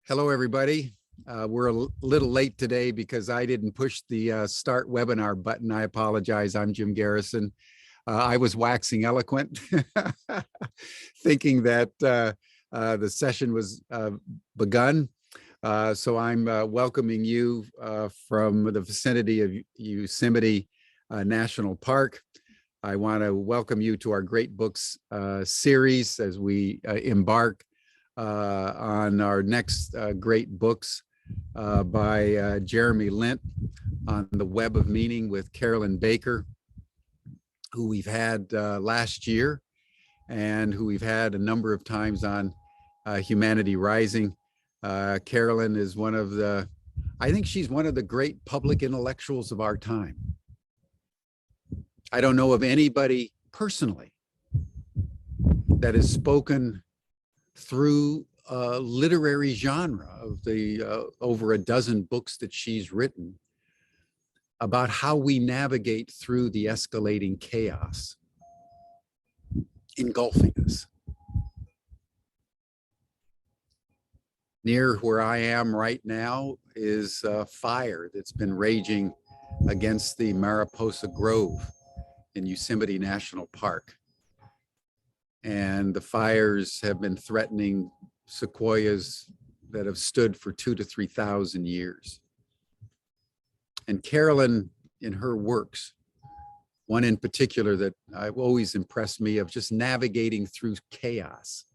Hello, everybody. We're a little late today because I didn't push the start webinar button. I apologize. I'm Jim Garrison. I was waxing eloquent, thinking that the session was begun. So I'm welcoming you from the vicinity of Yosemite National Park. I want to welcome you to our Great Books series as we embark on our next great books by Jeremy Lent on the Web of Meaning with Carolyn Baker, who we've had last year and who we've had a number of times on Humanity Rising. Carolyn is I think she's one of the great public intellectuals of our time. I don't know of anybody personally that has spoken through a literary genre of the over a dozen books that she's written about how we navigate through the escalating chaos engulfing us. Near where I am right now is a fire that's been raging against the Mariposa Grove in Yosemite National Park. And the fires have been threatening sequoias that have stood for 2,000 to 3,000 years. And Carolyn, in her works, one in particular that I've always impressed me of just navigating through chaos,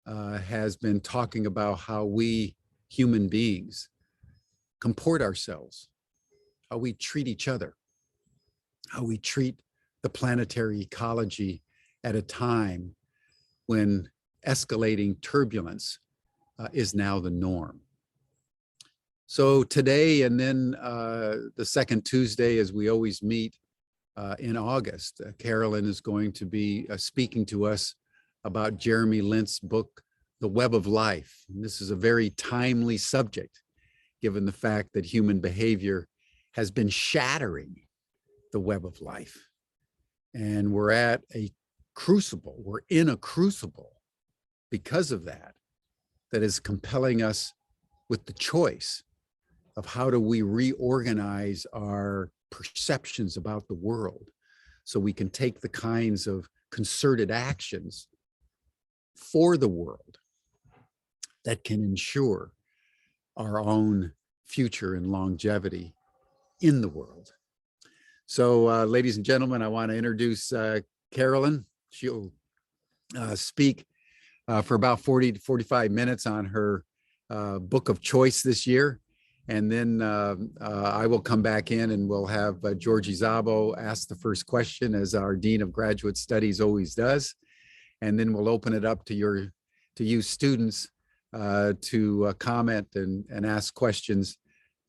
has been talking about how we human beings comport ourselves, how we treat each other, how we treat the planetary ecology at a time when escalating turbulence is now the norm. So today and then the second Tuesday, as we always meet in August, Carolyn is going to be speaking to us about Jeremy Lent's book, The Web of Life. And this is a very timely subject, given the fact that human behavior has been shattering the web of life. And we're at a crucible, we're in a crucible because of that is compelling us with the choice of how do we reorganize our perceptions about the world so we can take the kinds of concerted actions for the world that can ensure our own future and longevity in the world. So ladies and gentlemen, I want to introduce Carolyn. She'll speak for about 40 to 45 minutes on her book of choice this year. And then I will come back in and we'll have Georgie Szabo ask the first question, as our Dean of Graduate Studies always does. And then we'll open it up to you students to comment and ask questions.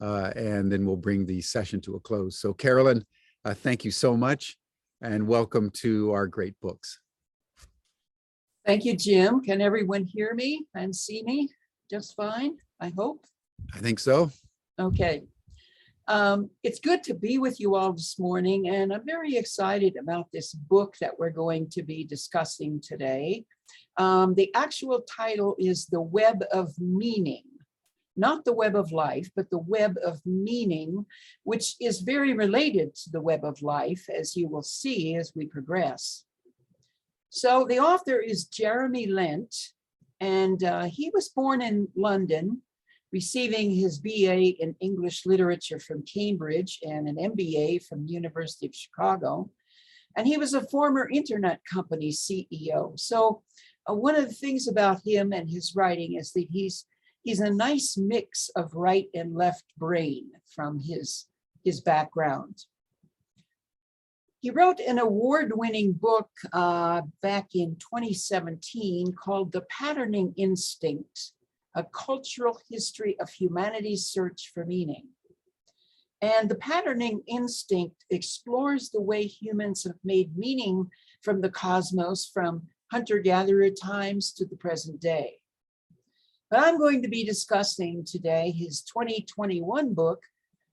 And then we'll bring the session to a close. So Carolyn, thank you so much and welcome to our great books. Thank you, Jim. Can everyone hear me and see me just fine, I hope? I think so. Okay. It's good to be with you all this morning, and I'm very excited about this book that we're going to be discussing today. The actual title is The Web of Meaning, not the Web of Life, but the Web of Meaning, which is very related to the Web of Life, as you will see as we progress. So the author is Jeremy Lent, and he was born in London, receiving his BA in English literature from Cambridge and an MBA from the University of Chicago. And he was a former internet company CEO. So one of the things about him and his writing is that he's a nice mix of right and left brain from his background. He wrote an award-winning book back in 2017 called The Patterning Instinct, A Cultural History of Humanity's Search for Meaning. And the patterning instinct explores the way humans have made meaning from the cosmos, from hunter-gatherer times to the present day. But I'm going to be discussing today his 2021 book,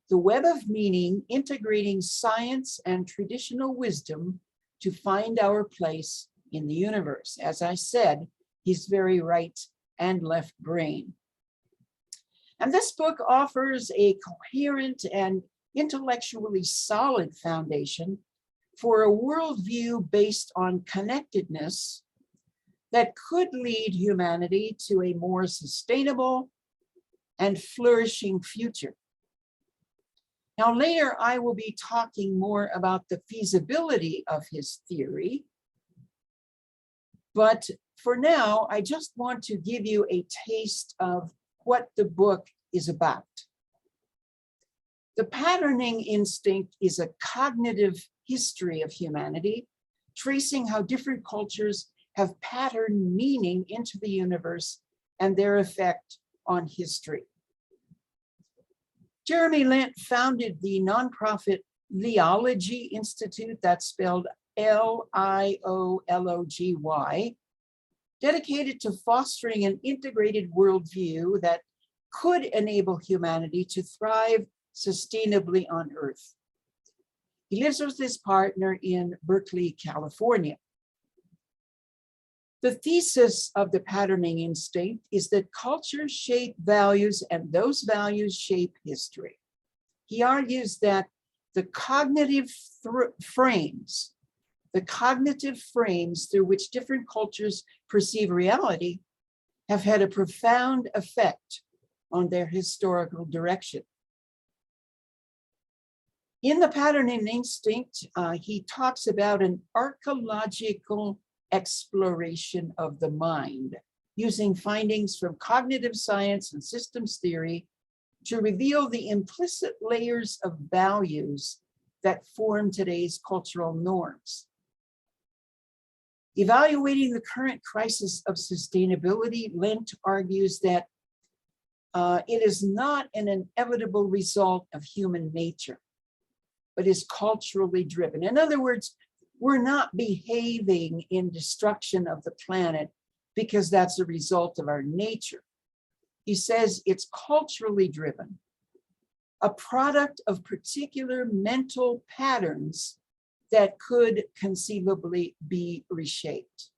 The Web of Meaning, Integrating Science and Traditional Wisdom to Find Our Place in the Universe. As I said, he's very right and left brain. And this book offers a coherent and intellectually solid foundation for a worldview based on connectedness that could lead humanity to a more sustainable and flourishing future. Now, later I will be talking more about the feasibility of his theory, but for now, I just want to give you a taste of what the book is about. The patterning instinct is a cognitive history of humanity, tracing how different cultures have patterned meaning into the universe and their effect on history. Jeremy Lent founded the nonprofit Liology Institute, that's spelled Liology, dedicated to fostering an integrated worldview that could enable humanity to thrive sustainably on Earth. He lives with his partner in Berkeley, California. The thesis of the patterning instinct is that cultures shape values and those values shape history. He argues that the cognitive frames through which different cultures perceive reality have had a profound effect on their historical direction. In the patterning instinct, he talks about an archaeological exploration of the mind, using findings from cognitive science and systems theory to reveal the implicit layers of values that form today's cultural norms. Evaluating the current crisis of sustainability, Lent argues that it is not an inevitable result of human nature, but is culturally driven. In other words, we're not behaving in destruction of the planet because that's a result of our nature. He says it's culturally driven, a product of particular mental patterns that could conceivably be reshaped.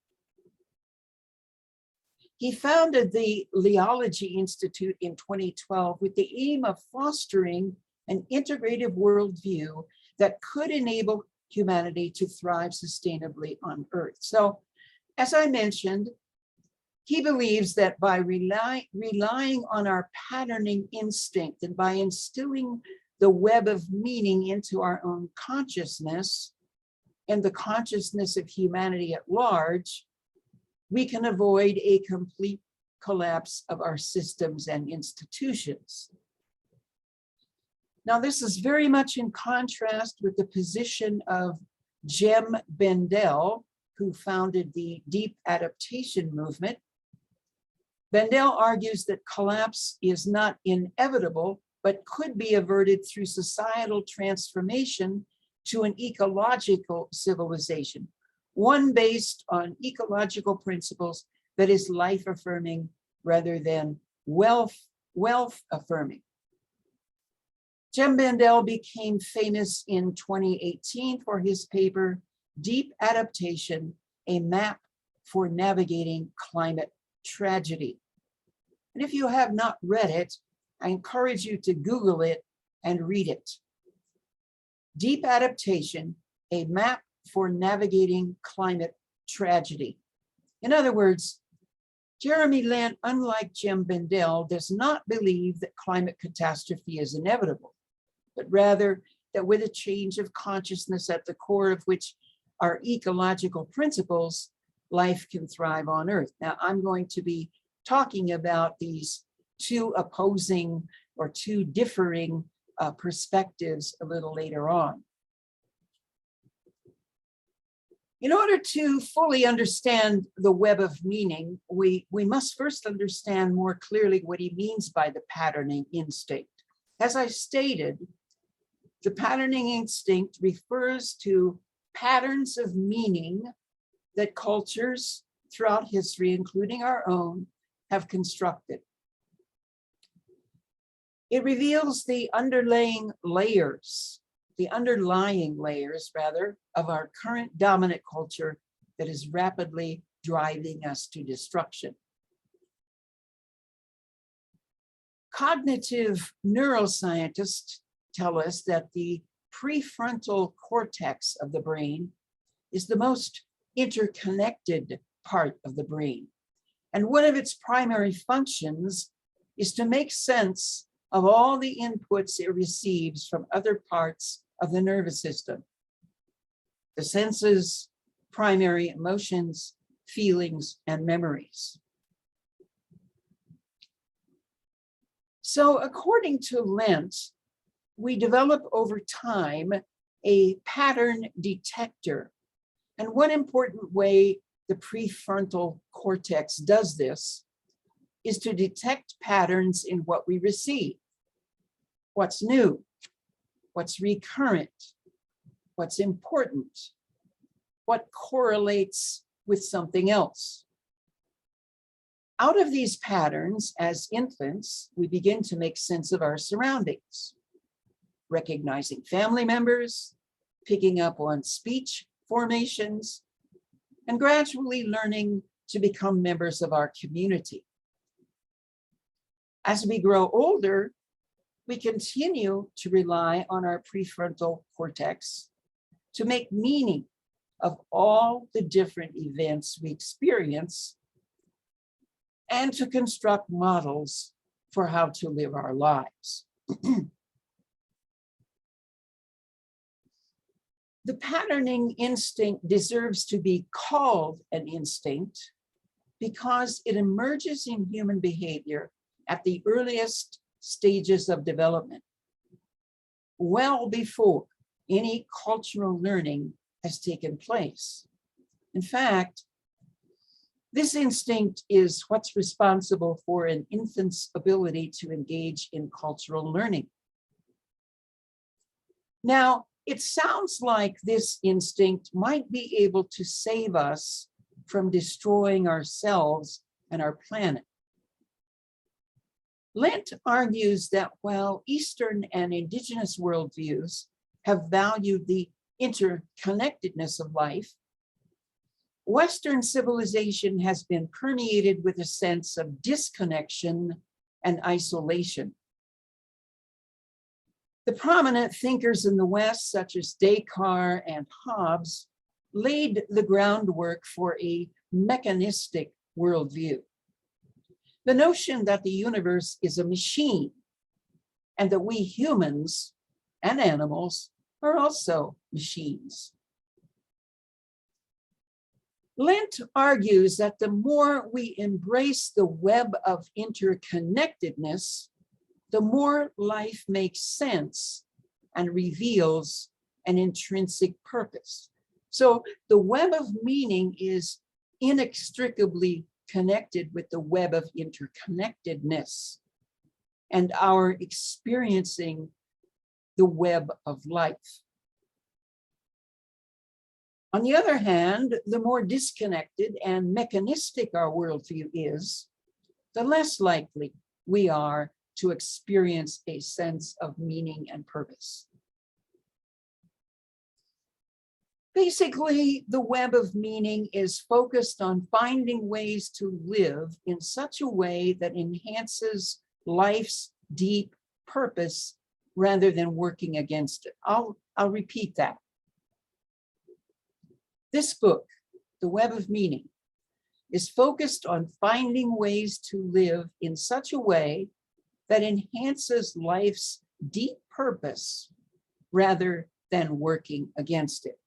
He founded the Liology Institute in 2012 with the aim of fostering an integrative worldview that could enable humanity to thrive sustainably on Earth. So, as I mentioned, he believes that by relying on our patterning instinct and by instilling the web of meaning into our own consciousness and the consciousness of humanity at large, we can avoid a complete collapse of our systems and institutions. Now, this is very much in contrast with the position of Jem Bendell, who founded the Deep Adaptation Movement. Bendell argues that collapse is not inevitable, but could be averted through societal transformation to an ecological civilization, one based on ecological principles that is life-affirming rather than wealth-affirming. Jem Bendell became famous in 2018 for his paper, Deep Adaptation, a Map for Navigating Climate Tragedy. And if you have not read it, I encourage you to Google it and read it. Deep Adaptation, a Map for Navigating Climate Tragedy. In other words, Jeremy Lent, unlike Jem Bendell, does not believe that climate catastrophe is inevitable, but rather that with a change of consciousness at the core of which are ecological principles, life can thrive on Earth. Now, I'm going to be talking about these two opposing or two differing perspectives a little later on. In order to fully understand the web of meaning, we must first understand more clearly what he means by the patterning instinct. As I stated, the patterning instinct refers to patterns of meaning that cultures throughout history, including our own, have constructed. It reveals the underlying layers of our current dominant culture that is rapidly driving us to destruction. Cognitive neuroscientists tell us that the prefrontal cortex of the brain is the most interconnected part of the brain. And one of its primary functions is to make sense of all the inputs it receives from other parts of the nervous system. The senses, primary emotions, feelings, and memories. So according to Lent, we develop over time a pattern detector. And one important way the prefrontal cortex does this is to detect patterns in what we receive. What's new, what's recurrent, what's important, what correlates with something else. Out of these patterns, as infants, we begin to make sense of our surroundings, recognizing family members, picking up on speech formations, and gradually learning to become members of our community. As we grow older, we continue to rely on our prefrontal cortex to make meaning of all the different events we experience and to construct models for how to live our lives. The patterning instinct deserves to be called an instinct because it emerges in human behavior at the earliest stages of development, well before any cultural learning has taken place. In fact, this instinct is what's responsible for an infant's ability to engage in cultural learning. Now, it sounds like this instinct might be able to save us from destroying ourselves and our planet. Lent argues that while Eastern and Indigenous worldviews have valued the interconnectedness of life, Western civilization has been permeated with a sense of disconnection and isolation. The prominent thinkers in the West, such as Descartes and Hobbes, laid the groundwork for a mechanistic worldview. The notion that the universe is a machine and that we humans and animals are also machines. Lent argues that the more we embrace the web of interconnectedness, the more life makes sense and reveals an intrinsic purpose. So the web of meaning is inextricably connected with the web of interconnectedness and our experiencing the web of life. On the other hand, the more disconnected and mechanistic our worldview is, the less likely we are to experience a sense of meaning and purpose. Basically, the web of meaning is focused on finding ways to live in such a way that enhances life's deep purpose rather than working against it. I'll repeat that. This book, The Web of Meaning, is focused on finding ways to live in such a way that enhances life's deep purpose rather than working against it.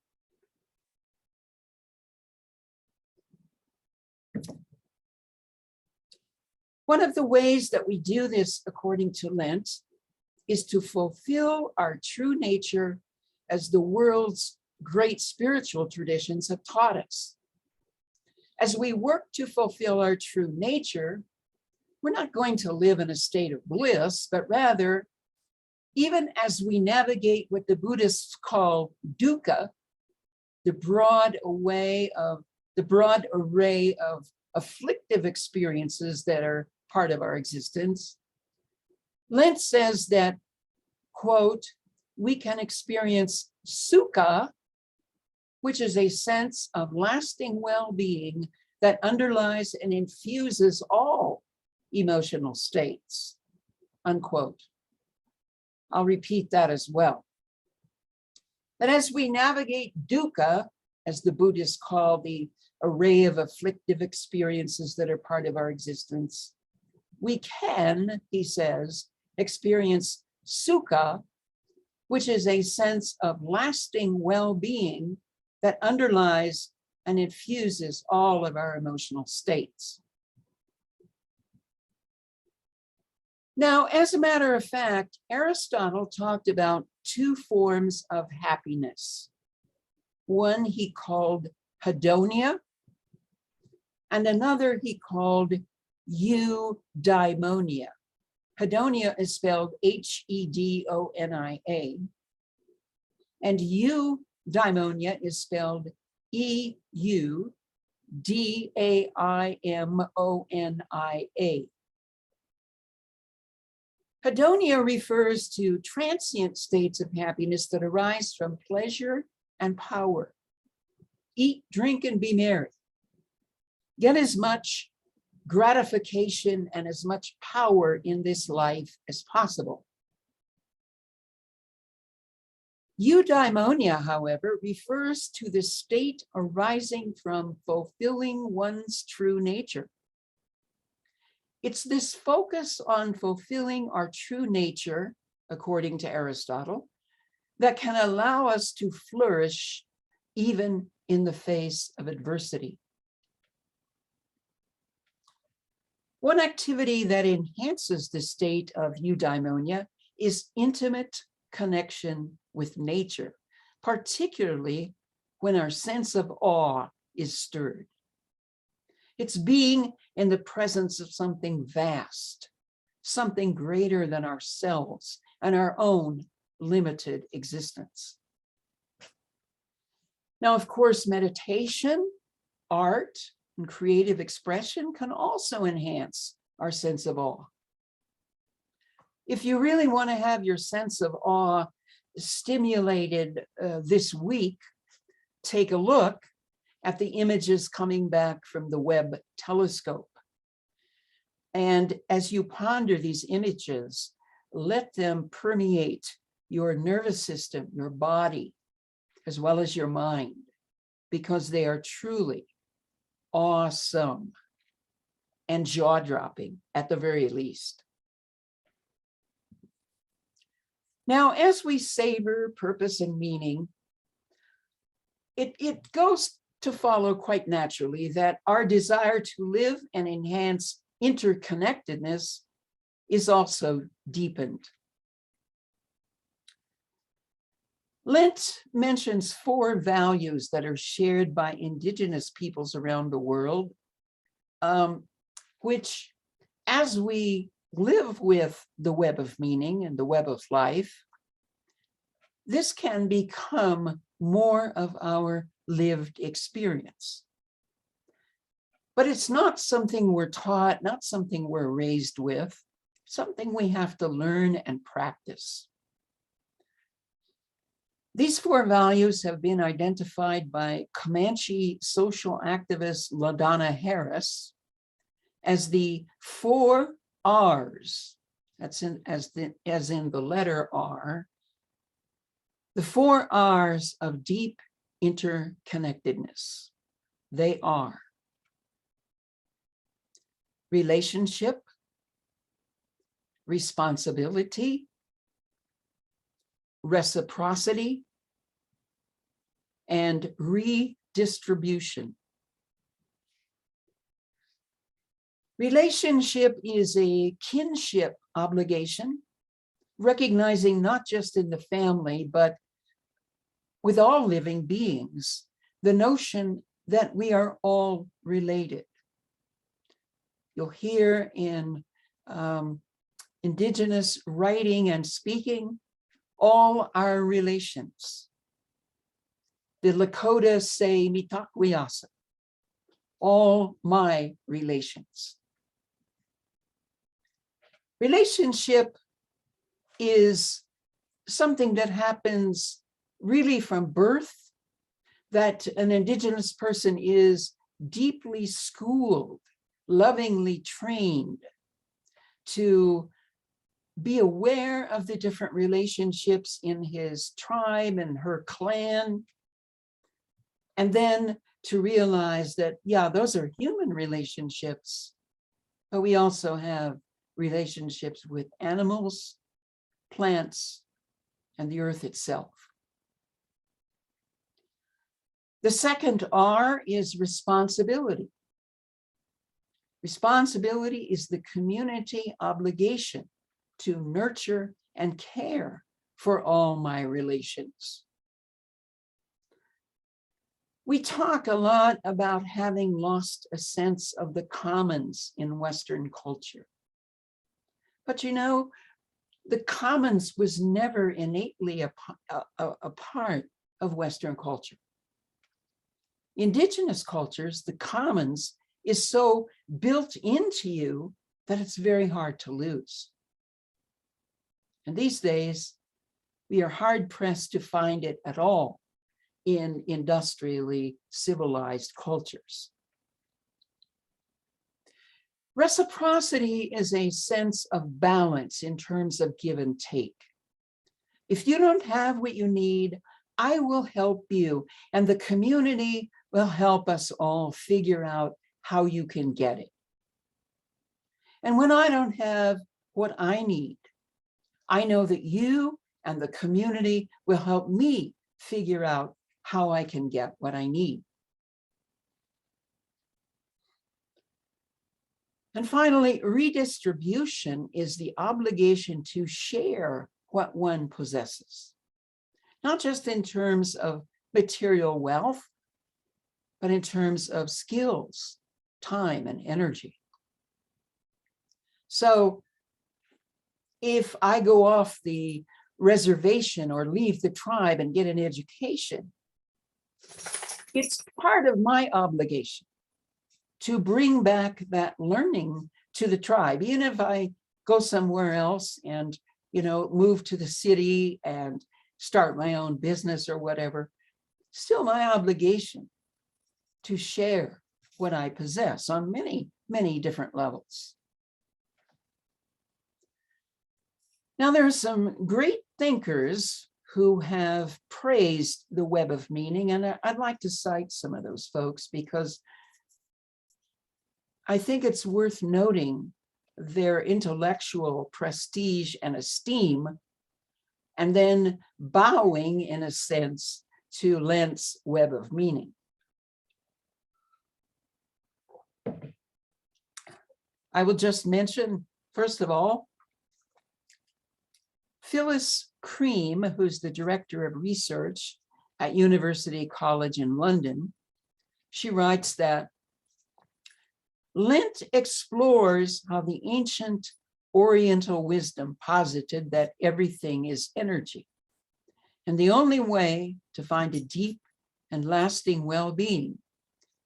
One of the ways that we do this, according to Lent, is to fulfill our true nature as the world's great spiritual traditions have taught us. As we work to fulfill our true nature, we're not going to live in a state of bliss, but rather, even as we navigate what the Buddhists call dukkha, the broad array of afflictive experiences that are part of our existence, Lent says that, quote, we can experience sukha, which is a sense of lasting well-being that underlies and infuses all emotional states, unquote. I'll repeat that as well. That as we navigate dukkha, as the Buddhists call the array of afflictive experiences that are part of our existence, we can, he says, experience sukha, which is a sense of lasting well-being that underlies and infuses all of our emotional states. Now, as a matter of fact, Aristotle talked about two forms of happiness. One he called hedonia, and another he called eudaimonia. Hedonia is spelled Hedonia, and eudaimonia is spelled Eudaimonia. Hedonia refers to transient states of happiness that arise from pleasure and power. Eat, drink, and be merry. Get as much gratification and as much power in this life as possible. Eudaimonia, however, refers to the state arising from fulfilling one's true nature. It's this focus on fulfilling our true nature, according to Aristotle, that can allow us to flourish even in the face of adversity. One activity that enhances the state of eudaimonia is intimate connection with nature, particularly when our sense of awe is stirred. It's being in the presence of something vast, something greater than ourselves and our own limited existence. Now, of course, meditation, art, and creative expression can also enhance our sense of awe. If you really want to have your sense of awe stimulated this week, take a look at the images coming back from the Webb telescope. And as you ponder these images, let them permeate your nervous system, your body, as well as your mind, because they are truly awesome and jaw-dropping at the very least. Now, as we savor purpose and meaning, it goes to follow quite naturally that our desire to live and enhance interconnectedness is also deepened. Lent mentions 4 values that are shared by indigenous peoples around the world, which, as we live with the web of meaning and the web of life, this can become more of our lived experience. But it's not something we're taught, not something we're raised with, something we have to learn and practice. These 4 values have been identified by Comanche social activist LaDonna Harris as the 4 R's. That's as in the letter R. The 4 R's of deep interconnectedness. They are relationship, responsibility, reciprocity, and redistribution. Relationship is a kinship obligation, recognizing not just in the family, but with all living beings, the notion that we are all related. You'll hear in indigenous writing and speaking, all our relations. The Lakota say, mitakwiyasa, all my relations. Relationship is something that happens really from birth, that an indigenous person is deeply schooled, lovingly trained to be aware of the different relationships in his tribe and her clan. And then to realize that, yeah, those are human relationships, but we also have relationships with animals, plants, and the earth itself. The second R is responsibility. Responsibility is the community obligation to nurture and care for all my relations. We talk a lot about having lost a sense of the commons in Western culture. But you know, the commons was never innately a part of Western culture. Indigenous cultures, the commons is so built into you that it's very hard to lose. And these days, we are hard pressed to find it at all in industrially civilized cultures. Reciprocity is a sense of balance in terms of give and take. If you don't have what you need, I will help you, and the community will help us all figure out how you can get it. And when I don't have what I need, I know that you and the community will help me figure out how I can get what I need. And finally, redistribution is the obligation to share what one possesses, not just in terms of material wealth, but in terms of skills, time, and energy. So if I go off the reservation or leave the tribe and get an education, it's part of my obligation to bring back that learning to the tribe. Even if I go somewhere else and, you know, move to the city and start my own business or whatever, still my obligation to share what I possess on many, many different levels. Now, there are some great thinkers who have praised the web of meaning, and I'd like to cite some of those folks because I think it's worth noting their intellectual prestige and esteem, and then bowing, in a sense, to Lent's web of meaning. I will just mention, first of all, Phyllis Cream, who's the director of research at University College in London. She writes that Lent explores how the ancient Oriental wisdom posited that everything is energy. And the only way to find a deep and lasting well-being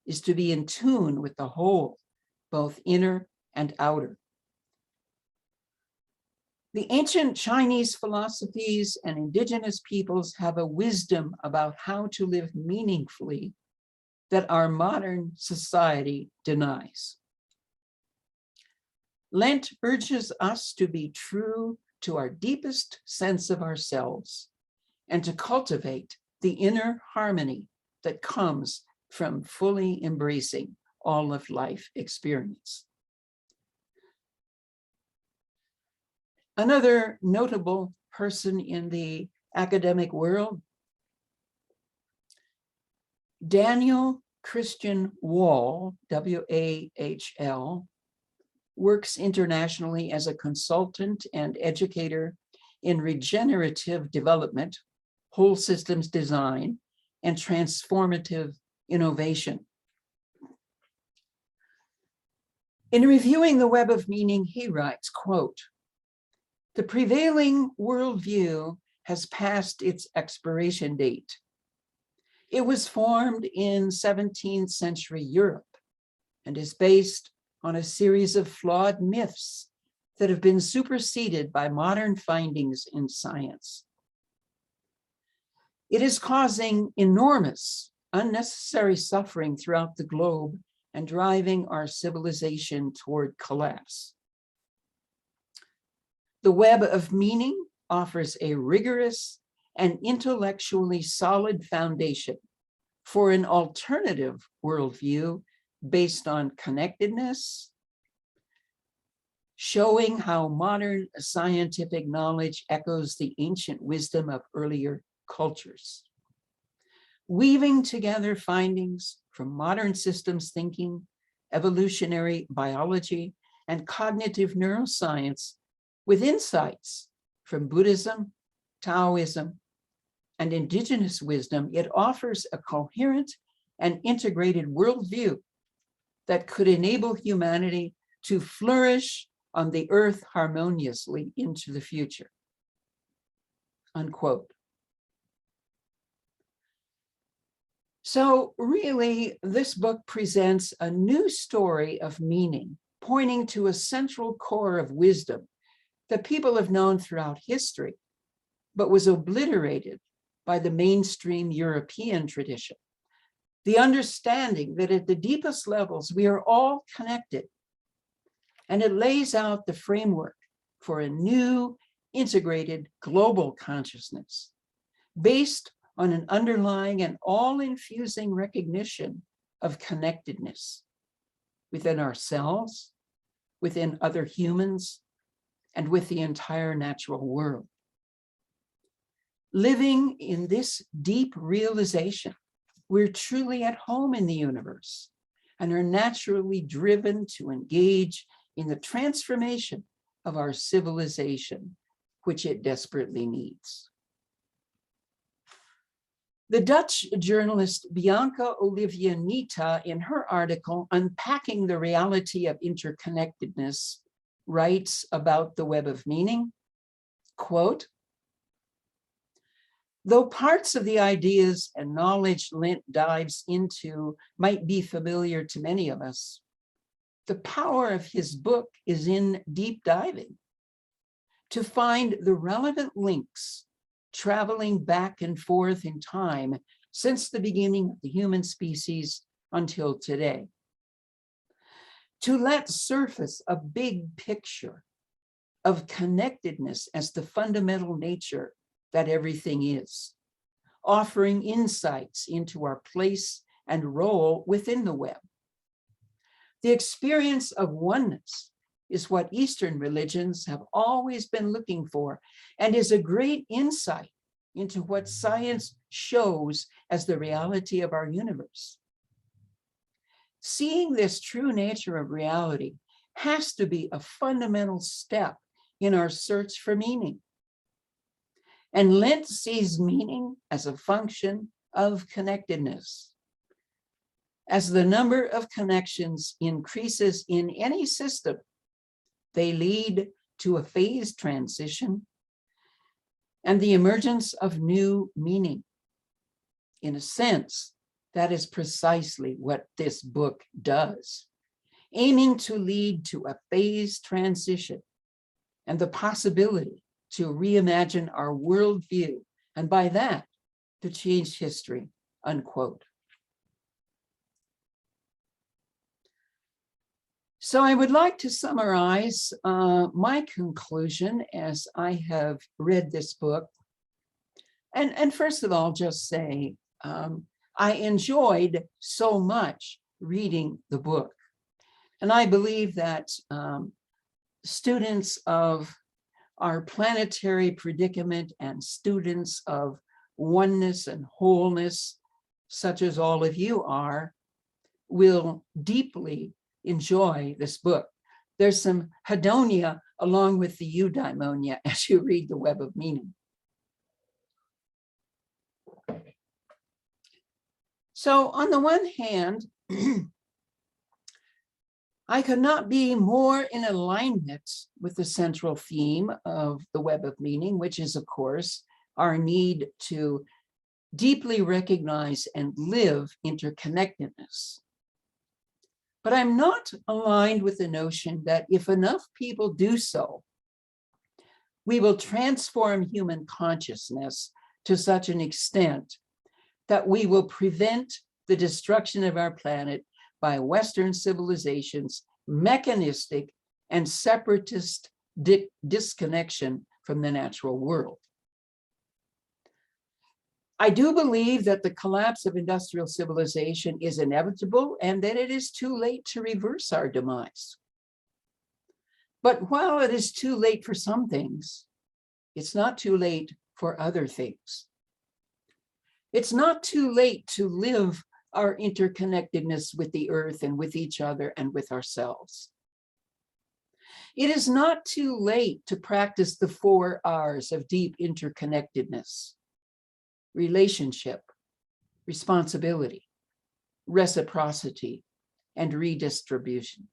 is to be in tune with the whole, both inner and outer. The ancient Chinese philosophies and indigenous peoples have a wisdom about how to live meaningfully that our modern society denies. Lent urges us to be true to our deepest sense of ourselves and to cultivate the inner harmony that comes from fully embracing all of life experience. Another notable person in the academic world, Daniel Christian Wahl, W-A-H-L, works internationally as a consultant and educator in regenerative development, whole systems design, and transformative innovation. In reviewing the web of meaning, he writes, quote, "The prevailing worldview has passed its expiration date. It was formed in 17th century Europe and is based on a series of flawed myths that have been superseded by modern findings in science. It is causing enormous, unnecessary suffering throughout the globe and driving our civilization toward collapse. The web of meaning offers a rigorous and intellectually solid foundation for an alternative worldview based on connectedness, showing how modern scientific knowledge echoes the ancient wisdom of earlier cultures, weaving together findings from modern systems thinking, evolutionary biology, and cognitive neuroscience with insights from Buddhism, Taoism, and indigenous wisdom. It offers a coherent and integrated worldview that could enable humanity to flourish on the earth harmoniously into the future. Unquote. So really, this book presents a new story of meaning, pointing to a central core of wisdom that people have known throughout history, but was obliterated by the mainstream European tradition. The understanding that at the deepest levels, we are all connected. And it lays out the framework for a new integrated global consciousness based on an underlying and all-infusing recognition of connectedness within ourselves, within other humans, and with the entire natural world. Living in this deep realization, we're truly at home in the universe and are naturally driven to engage in the transformation of our civilization, which it desperately needs. The Dutch journalist Bianca Olivia Nita, in her article, Unpacking the Reality of Interconnectedness, writes about the web of meaning, quote, though parts of the ideas and knowledge Lent dives into might be familiar to many of us, the power of his book is in deep diving to find the relevant links traveling back and forth in time since the beginning of the human species until today. To let surface a big picture of connectedness as the fundamental nature that everything is, offering insights into our place and role within the web. The experience of oneness is what Eastern religions have always been looking for, and is a great insight into what science shows as the reality of our universe. Seeing this true nature of reality has to be a fundamental step in our search for meaning. And Lent sees meaning as a function of connectedness. As the number of connections increases in any system, they lead to a phase transition and the emergence of new meaning. In a sense, that is precisely what this book does, aiming to lead to a phase transition and the possibility to reimagine our worldview, and by that, to change history, unquote. So I would like to summarize my conclusion as I have read this book. And first of all, just say, I enjoyed so much reading the book. And I believe that students of our planetary predicament and students of oneness and wholeness, such as all of you are, will deeply enjoy this book. There's some hedonia along with the eudaimonia as you read the Web of Meaning. So on the one hand, I could not be more in alignment with the central theme of the Web of Meaning, which is, of course, our need to deeply recognize and live interconnectedness. But I'm not aligned with the notion that if enough people do so, we will transform human consciousness to such an extent that we will prevent the destruction of our planet by Western civilization's mechanistic and separatist disconnection from the natural world. I do believe that the collapse of industrial civilization is inevitable and that it is too late to reverse our demise. But while it is too late for some things, it's not too late for other things. It's not too late to live our interconnectedness with the earth and with each other and with ourselves. It is not too late to practice the 4 R's of deep interconnectedness: relationship, responsibility, reciprocity, and redistribution.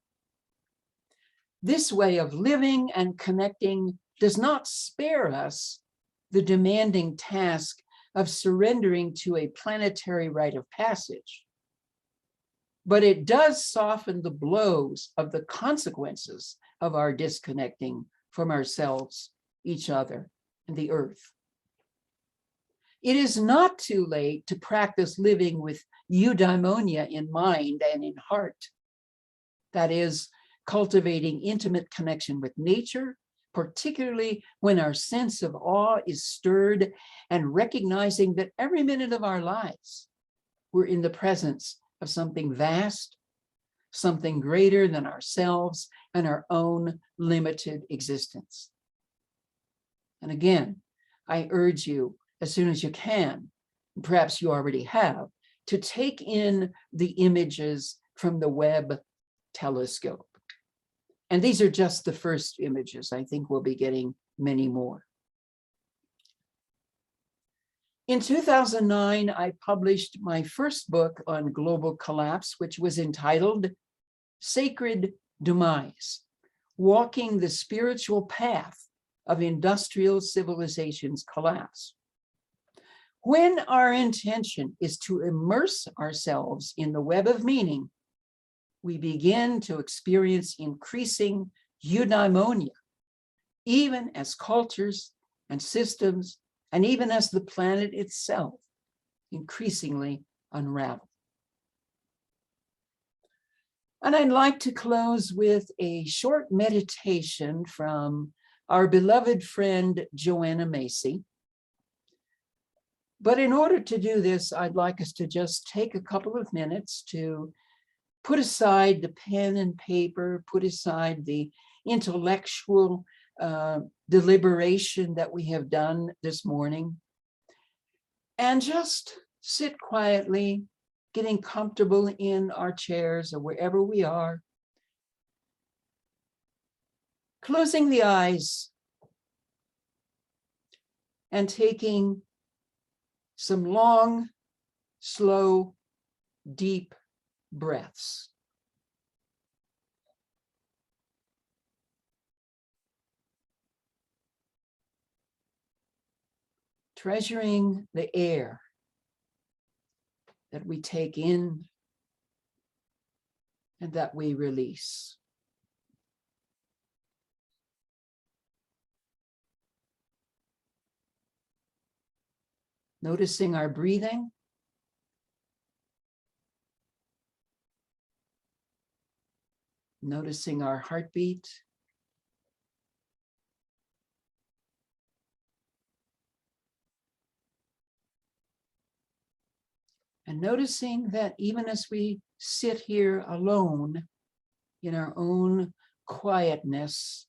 This way of living and connecting does not spare us the demanding task of surrendering to a planetary rite of passage, but it does soften the blows of the consequences of our disconnecting from ourselves, each other, and the earth. It is not too late to practice living with eudaimonia in mind and in heart. That is, cultivating intimate connection with nature, particularly when our sense of awe is stirred, and recognizing that every minute of our lives, we're in the presence of something vast, something greater than ourselves and our own limited existence. And again, I urge you, as soon as you can, perhaps you already have, to take in the images from the Webb telescope. And these are just the first images. I think we'll be getting many more. In 2009, I published my first book on global collapse, which was entitled Sacred Demise: Walking the Spiritual Path of Industrial Civilization's Collapse. When our intention is to immerse ourselves in the web of meaning, we begin to experience increasing eudaimonia, even as cultures and systems, and even as the planet itself increasingly unravel. And I'd like to close with a short meditation from our beloved friend, Joanna Macy. But in order to do this, I'd like us to just take a couple of minutes to put aside the pen and paper, put aside the intellectual deliberation that we have done this morning, and just sit quietly, getting comfortable in our chairs or wherever we are, closing the eyes and taking some long, slow, deep breaths. Treasuring the air that we take in and that we release. Noticing our breathing. Noticing our heartbeat. And noticing that even as we sit here alone in our own quietness,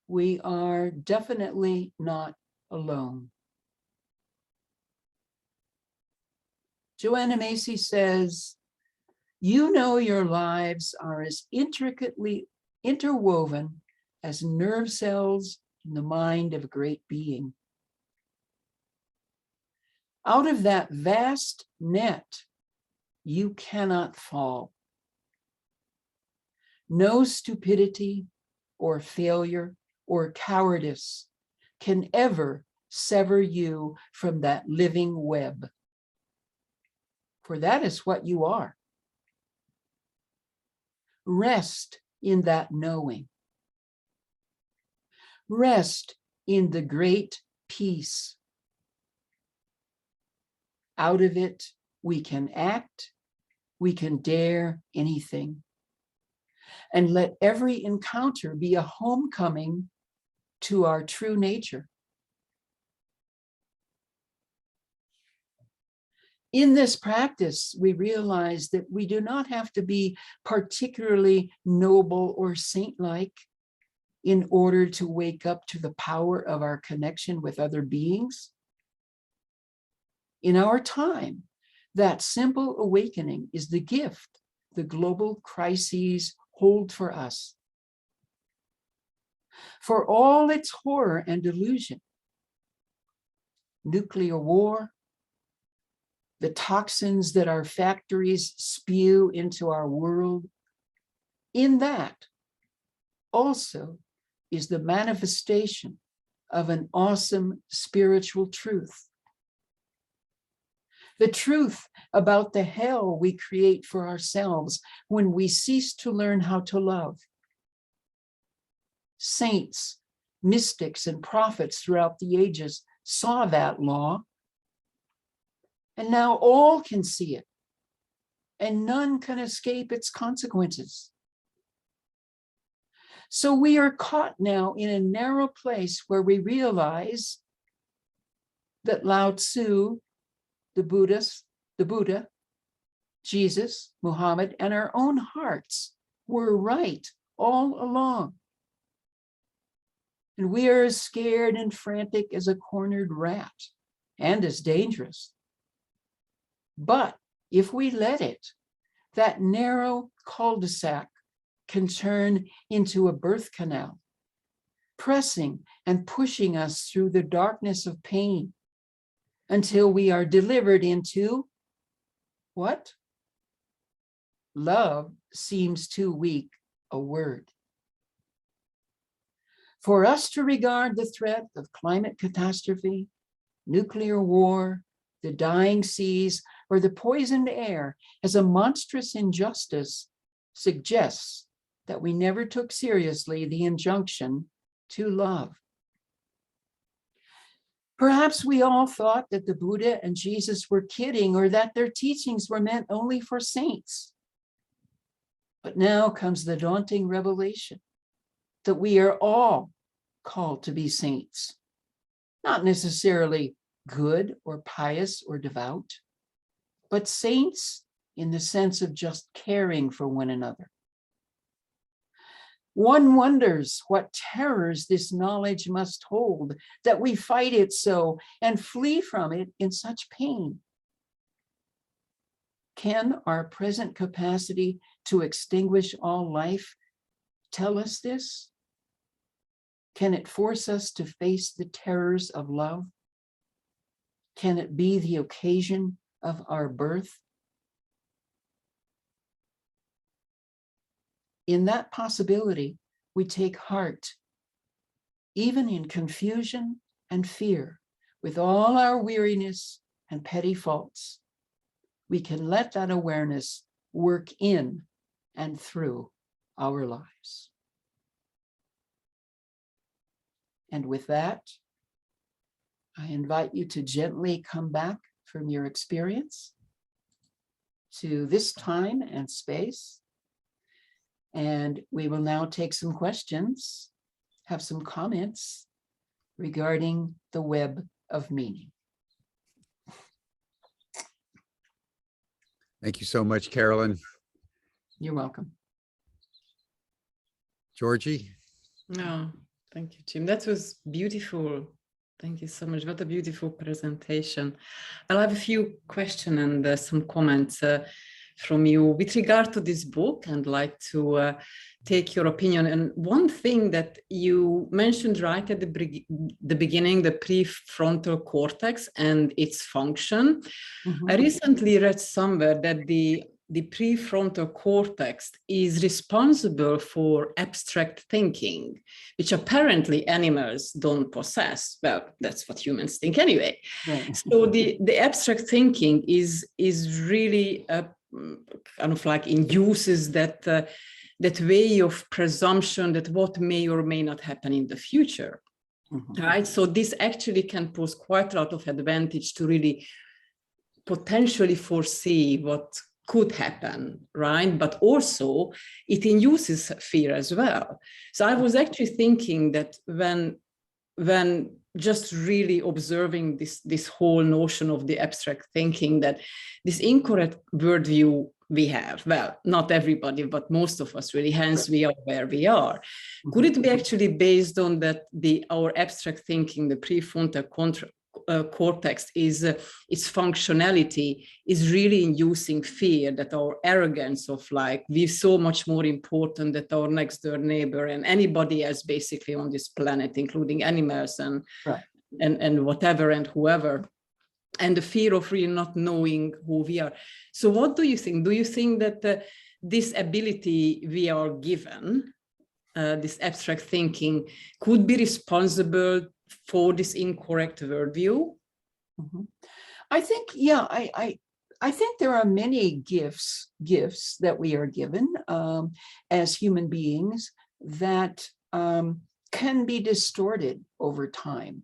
we are definitely not alone. Joanna Macy says, "You know your lives are as intricately interwoven as nerve cells in the mind of a great being. Out of that vast net, you cannot fall. No stupidity or failure or cowardice can ever sever you from that living web. For that is what you are. Rest in that knowing. Rest in the great peace. Out of it, we can act, we can dare anything. And let every encounter be a homecoming to our true nature. In this practice, we realize that we do not have to be particularly noble or saint-like in order to wake up to the power of our connection with other beings. In our time, that simple awakening is the gift the global crises hold for us. For all its horror and delusion, nuclear war, the toxins that our factories spew into our world, in that also is the manifestation of an awesome spiritual truth. The truth about the hell we create for ourselves when we cease to learn how to love. Saints, mystics, and prophets throughout the ages saw that law, and now all can see it, and none can escape its consequences. So we are caught now in a narrow place where we realize that Lao Tzu, the Buddha, Jesus, Muhammad, and our own hearts were right all along. And we are as scared and frantic as a cornered rat, and as dangerous. But if we let it, that narrow cul-de-sac can turn into a birth canal, pressing and pushing us through the darkness of pain until we are delivered into what? Love seems too weak a word. For us to regard the threat of climate catastrophe, nuclear war, the dying seas, or the poisoned air as a monstrous injustice suggests that we never took seriously the injunction to love. Perhaps we all thought that the Buddha and Jesus were kidding, or that their teachings were meant only for saints. But now comes the daunting revelation that we are all called to be saints, not necessarily good or pious or devout, but saints in the sense of just caring for one another. One wonders what terrors this knowledge must hold, that we fight it so and flee from it in such pain. Can our present capacity to extinguish all life tell us this? Can it force us to face the terrors of love? Can it be the occasion of our birth? In that possibility, we take heart, even in confusion and fear, with all our weariness and petty faults. We can let that awareness work in and through our lives. And with that, I invite you to gently come back from your experience to this time and space. And we will now take some questions, have some comments regarding the web of meaning. Thank you so much, Carolyn. You're welcome. Georgie? No, thank you, Jim. That was beautiful. Thank you so much. What a beautiful presentation. I'll have a few questions and some comments from you with regard to this book, and like to take your opinion. And one thing that you mentioned right at the beginning, the prefrontal cortex and its function. Mm-hmm. I recently read somewhere that the prefrontal cortex is responsible for abstract thinking, which apparently animals don't possess. Well, that's what humans think anyway. Right. So the abstract thinking is really kind of like induces that that way of presumption that what may or may not happen in the future. Mm-hmm. Right? So this actually can pose quite a lot of advantage to really potentially foresee what could happen, right? But also it induces fear as well. So I was actually thinking that when just really observing this whole notion of the abstract thinking, that this incorrect worldview we have, well, not everybody, but most of us really, hence we are where we are. Could it be actually based on that our abstract thinking, the prefrontal cortex, is its functionality is really inducing fear, that our arrogance of like we're so much more important than our next door neighbor and anybody else basically on this planet, including animals and Right. and whatever and whoever, and the fear of really not knowing who we are. So what do you think? Do you think that this ability we are given, this abstract thinking, could be responsible for this incorrect worldview? I think, yeah, I think there are many gifts that we are given as human beings that can be distorted over time.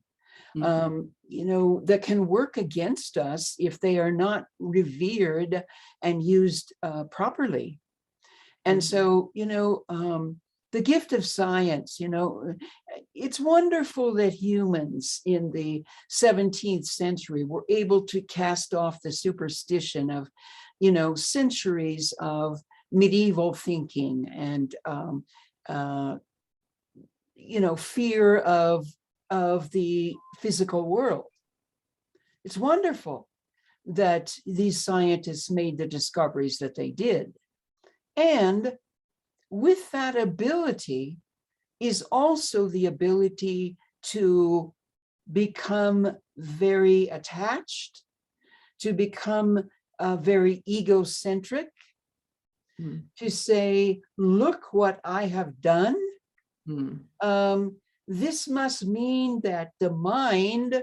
You know, that can work against us if they are not revered and used properly. And so, you know, the gift of science, you know, it's wonderful that humans in the 17th century were able to cast off the superstition of, you know, centuries of medieval thinking and, you know, fear of the physical world. It's wonderful that these scientists made the discoveries that they did. And with that ability is also the ability to become very attached, to become very egocentric, to say, look what I have done. This must mean that the mind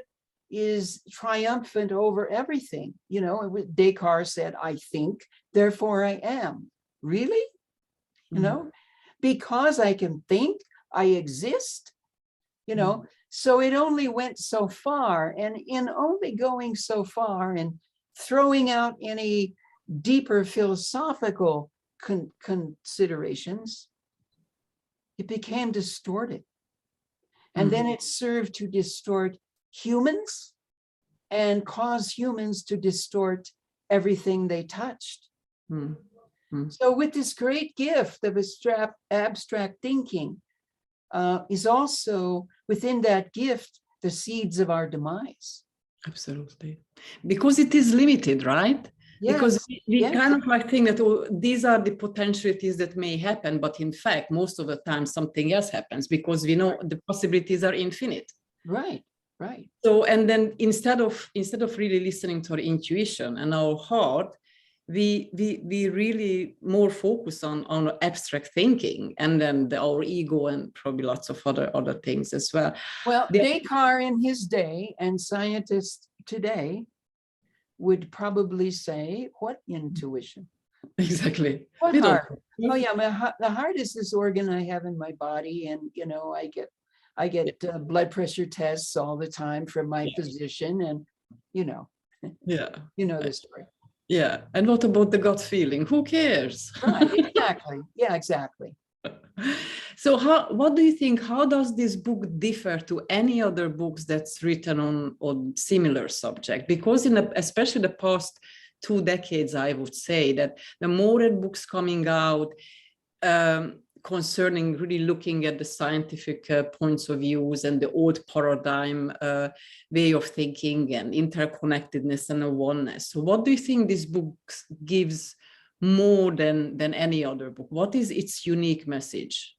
is triumphant over everything. You know, Descartes said, I think, therefore I am. Really? You know, because I can think, I exist, you know, so it only went so far. And in only going so far and throwing out any deeper philosophical considerations, it became distorted. And then it served to distort humans and cause humans to distort everything they touched. So with this great gift of abstract thinking is also within that gift, the seeds of our demise. Absolutely. Because it is limited, right? Yes. Because we Yes. kind of like think that these are the potentialities that may happen, but in fact, most of the time something else happens because we know the possibilities are infinite. Right, right. So, and then instead of really listening to our intuition and our heart, we really more focus on abstract thinking, and then our ego and probably lots of other things as well. Well, Descartes in his day and scientists today would probably say, what intuition? Exactly. What heart? Oh yeah, the heart is this organ I have in my body, and you know, I get blood pressure tests all the time from my physician, and you know, you know the story. Yeah, and what about the gut feeling? Who cares? Right, exactly. Yeah, exactly. So what do you think, how does this book differ to any other books that's written on similar subject? Because especially the past 2 decades, I would say that the more books coming out concerning really looking at the scientific points of views and the old paradigm way of thinking and interconnectedness and a oneness. So what do you think this book gives more than any other book? What is its unique message?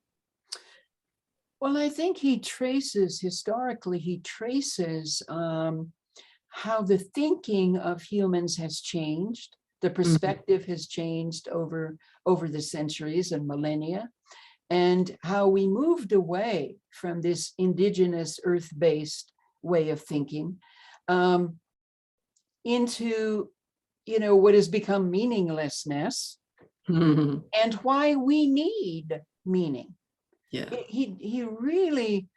Well, I think he traces, historically, he traces how the thinking of humans has changed. The perspective has changed over the centuries and millennia, and how we moved away from this indigenous earth-based way of thinking into, you know, what has become meaninglessness and why we need meaning. Yeah. He really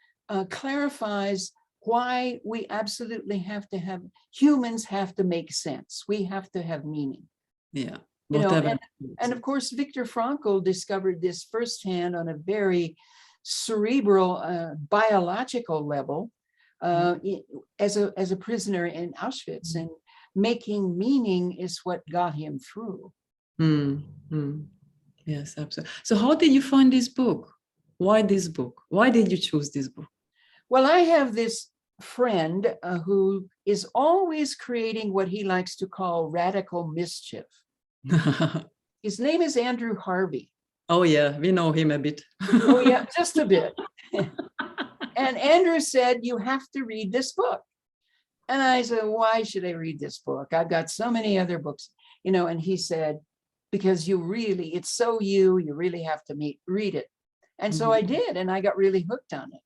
clarifies why we absolutely have to have, humans have to make sense. We have to have meaning. Yeah. You know, Whatever. and of course, Viktor Frankl discovered this firsthand on a very cerebral, biological level as a prisoner in Auschwitz, and making meaning is what got him through. Mm, mm. Yes, absolutely. So how did you find this book? Why this book? Why did you choose this book? Well, I have this friend who is always creating what he likes to call radical mischief. His name is Andrew Harvey. Oh yeah, we know him a bit. Oh yeah, just a bit. And Andrew said, you have to read this book. And I said, why should I read this book? I've got so many other books, you know, and he said, because you really, it's so you really have to read it. And so I did, and I got really hooked on it.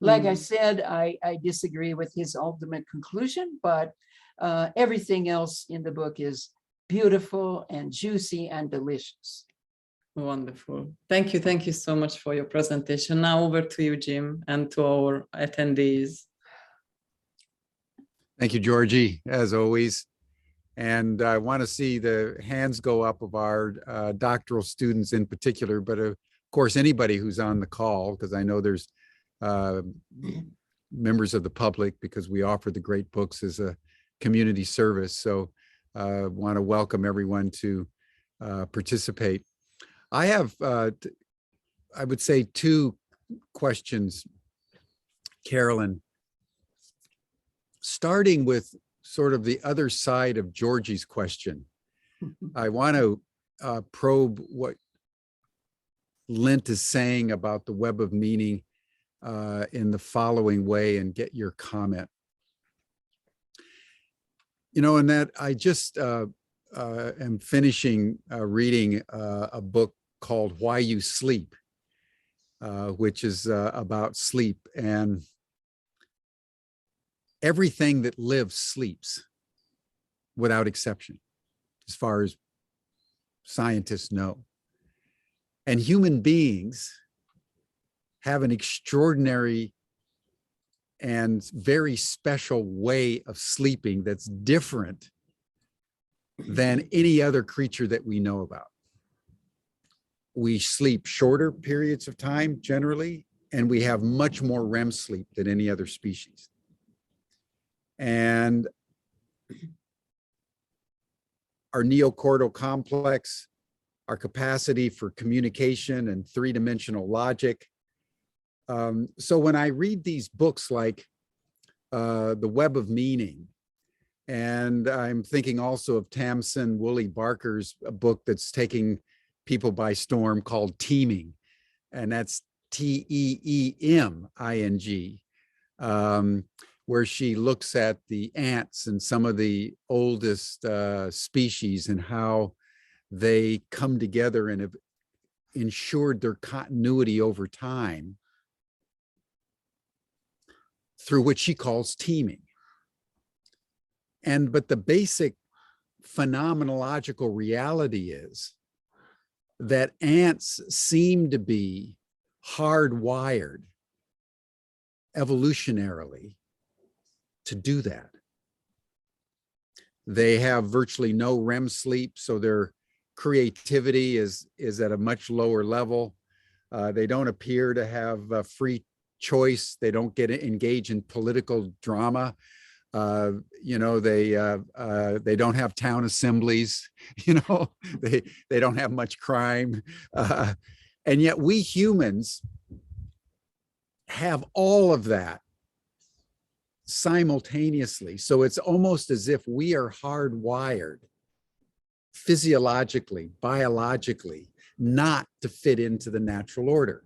Like I said, I disagree with his ultimate conclusion, but everything else in the book is beautiful and juicy and delicious. Wonderful. Thank you so much for your presentation. Now over to you, Jim, and to our attendees. Thank you, Georgie, as always. And I want to see the hands go up of our doctoral students in particular, but of course, anybody who's on the call, because I know there's members of the public, because we offer the great books as a community service. So I want to welcome everyone to participate. I have, I would say, two questions, Carolyn, starting with sort of the other side of Georgie's question. I want to probe what Lint is saying about the web of meaning in the following way and get your comment. You know, in that I just am finishing reading a book called Why You Sleep, which is about sleep, and everything that lives sleeps without exception, as far as scientists know. And human beings have an extraordinary and very special way of sleeping that's different than any other creature that we know about. We sleep shorter periods of time generally, and we have much more REM sleep than any other species. And our neocortical complex, our capacity for communication and three-dimensional logic. So when I read these books like The Web of Meaning, and I'm thinking also of Tamsin Woolley Barker's book that's taking people by storm called Teeming, and that's T-E-E-M-I-N-G, where she looks at the ants and some of the oldest species and how they come together and have ensured their continuity over time through what she calls teeming. But the basic phenomenological reality is that ants seem to be hardwired evolutionarily to do that. They have virtually no REM sleep, so their creativity is at a much lower level. They don't appear to have free choice. They don't engage in political drama. You know, they don't have town assemblies. You know, they don't have much crime, and yet we humans have all of that simultaneously. So it's almost as if we are hardwired physiologically, biologically, not to fit into the natural order,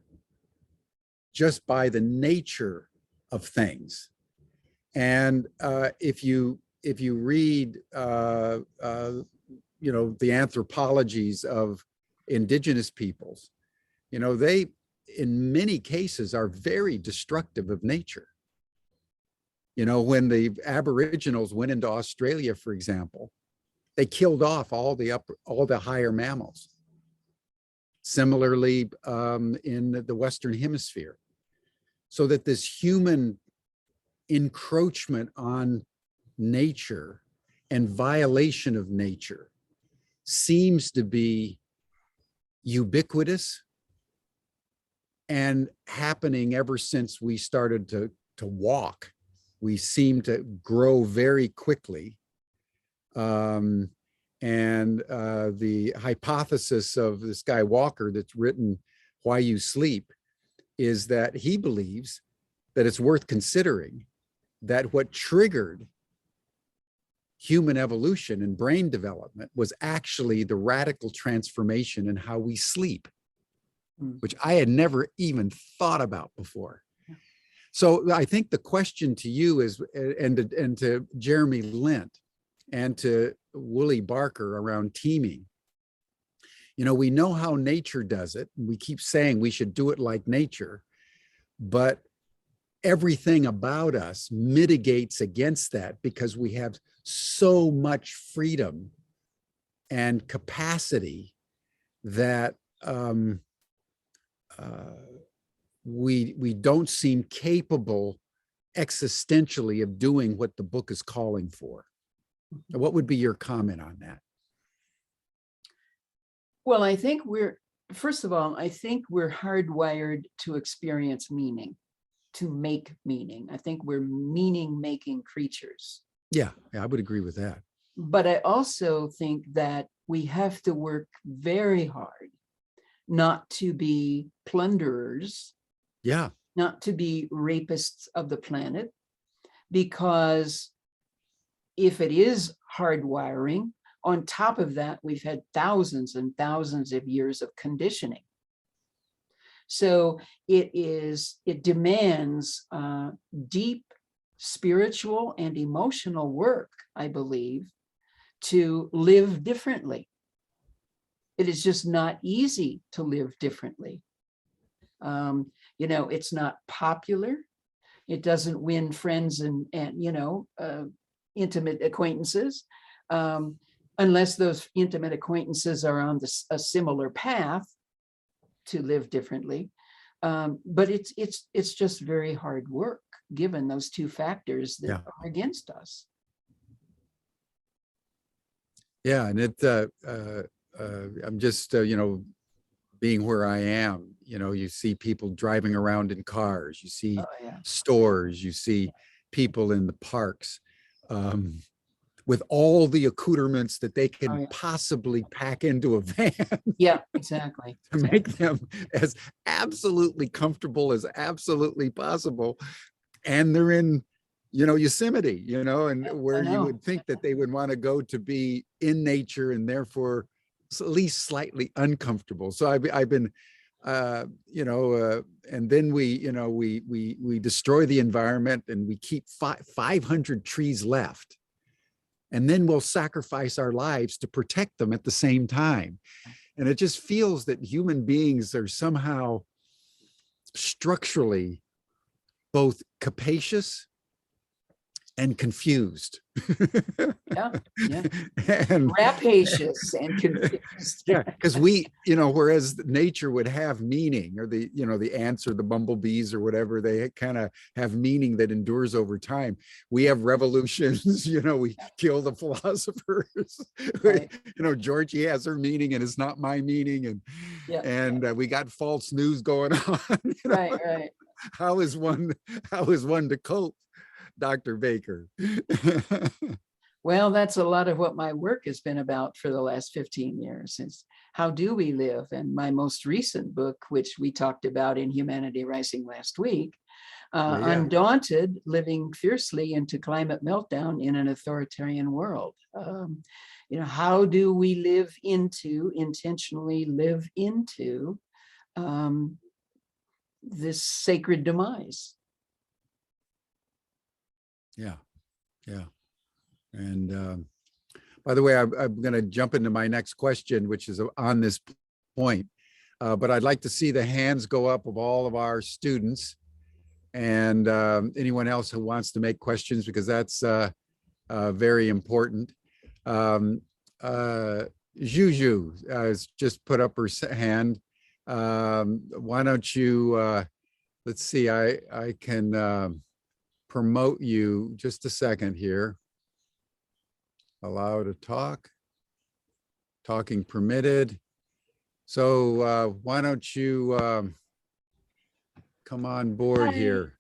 just by the nature of things. And if you read, you know, the anthropologies of indigenous peoples, you know, they, in many cases, are very destructive of nature. You know, when the Aboriginals went into Australia, for example, they killed off all the higher mammals. Similarly, in the Western Hemisphere, so that this human encroachment on nature and violation of nature seems to be ubiquitous and happening ever since we started to walk. We seem to grow very quickly. And the hypothesis of this guy Walker that's written Why You Sleep is that he believes that it's worth considering that what triggered human evolution and brain development was actually the radical transformation in how we sleep, which I had never even thought about before. So I think the question to you is, and to Jeremy Lint and to Woolley Barker around teaming, we know how nature does it. We keep saying we should do it like nature, but everything about us mitigates against that because we have so much freedom and capacity that we don't seem capable existentially of doing what the book is calling for. What would be your comment on that? Well, I think first of all, I think we're hardwired to experience meaning, to make meaning. I think we're meaning-making creatures. Yeah, I would agree with that. But I also think that we have to work very hard not to be plunderers. Yeah. Not to be rapists of the planet, because if it is hardwiring, on top of that, we've had thousands and thousands of years of conditioning. So it demands deep spiritual and emotional work, I believe, to live differently. It is just not easy to live differently. It's not popular. It doesn't win friends and intimate acquaintances, unless those intimate acquaintances are on a similar path to live differently. But it's just very hard work, given those two factors that are against us. Yeah, and I'm just being where I am, you see people driving around in cars, you see stores, you see people in the parks with all the accoutrements that they can possibly pack into a van. Yeah, exactly. To make them as absolutely comfortable as absolutely possible. And they're in, Yosemite, and where you would think that they would want to go to be in nature and therefore at least slightly uncomfortable. So I've been, and then we destroy the environment and we keep 500 trees left. And then we'll sacrifice our lives to protect them at the same time. And it just feels that human beings are somehow structurally both capacious and confused. And rapacious and confused. Yeah, because whereas nature would have meaning, or the ants or the bumblebees or whatever, they kind of have meaning that endures over time. We have revolutions, we kill the philosophers. Right. Georgie has her meaning and it's not my meaning, and we got false news going on. Right. How is one to cope, Dr. Baker? Well, that's a lot of what my work has been about for the last 15 years. Is how do we live? And my most recent book, which we talked about in Humanity Rising last week, Undaunted, Living Fiercely into Climate Meltdown in an Authoritarian World. How do we intentionally live into this sacred demise? Yeah. And by the way, I'm going to jump into my next question, which is on this point. But I'd like to see the hands go up of all of our students and anyone else who wants to make questions, because that's very important. Juju has just put up her hand. Why don't you, let's see, I can promote you. Just a second here. Allow to talk. talking permitted. So why don't you come on board Hi. here?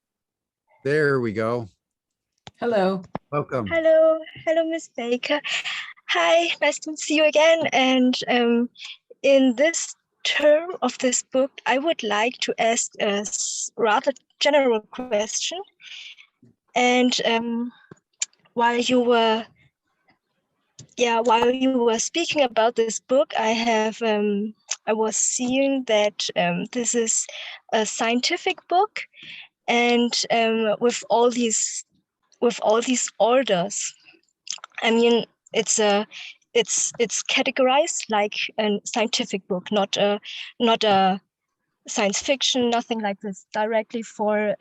There we go. Hello. Welcome. Hello, Miss Baker. Hi, nice to see you again. And in this term of this book, I would like to ask a rather general question. And while you were speaking about this book, I was seeing that this is a scientific book, and with all these orders. I mean, it's categorized like a scientific book, not a science fiction, nothing like this. Directly for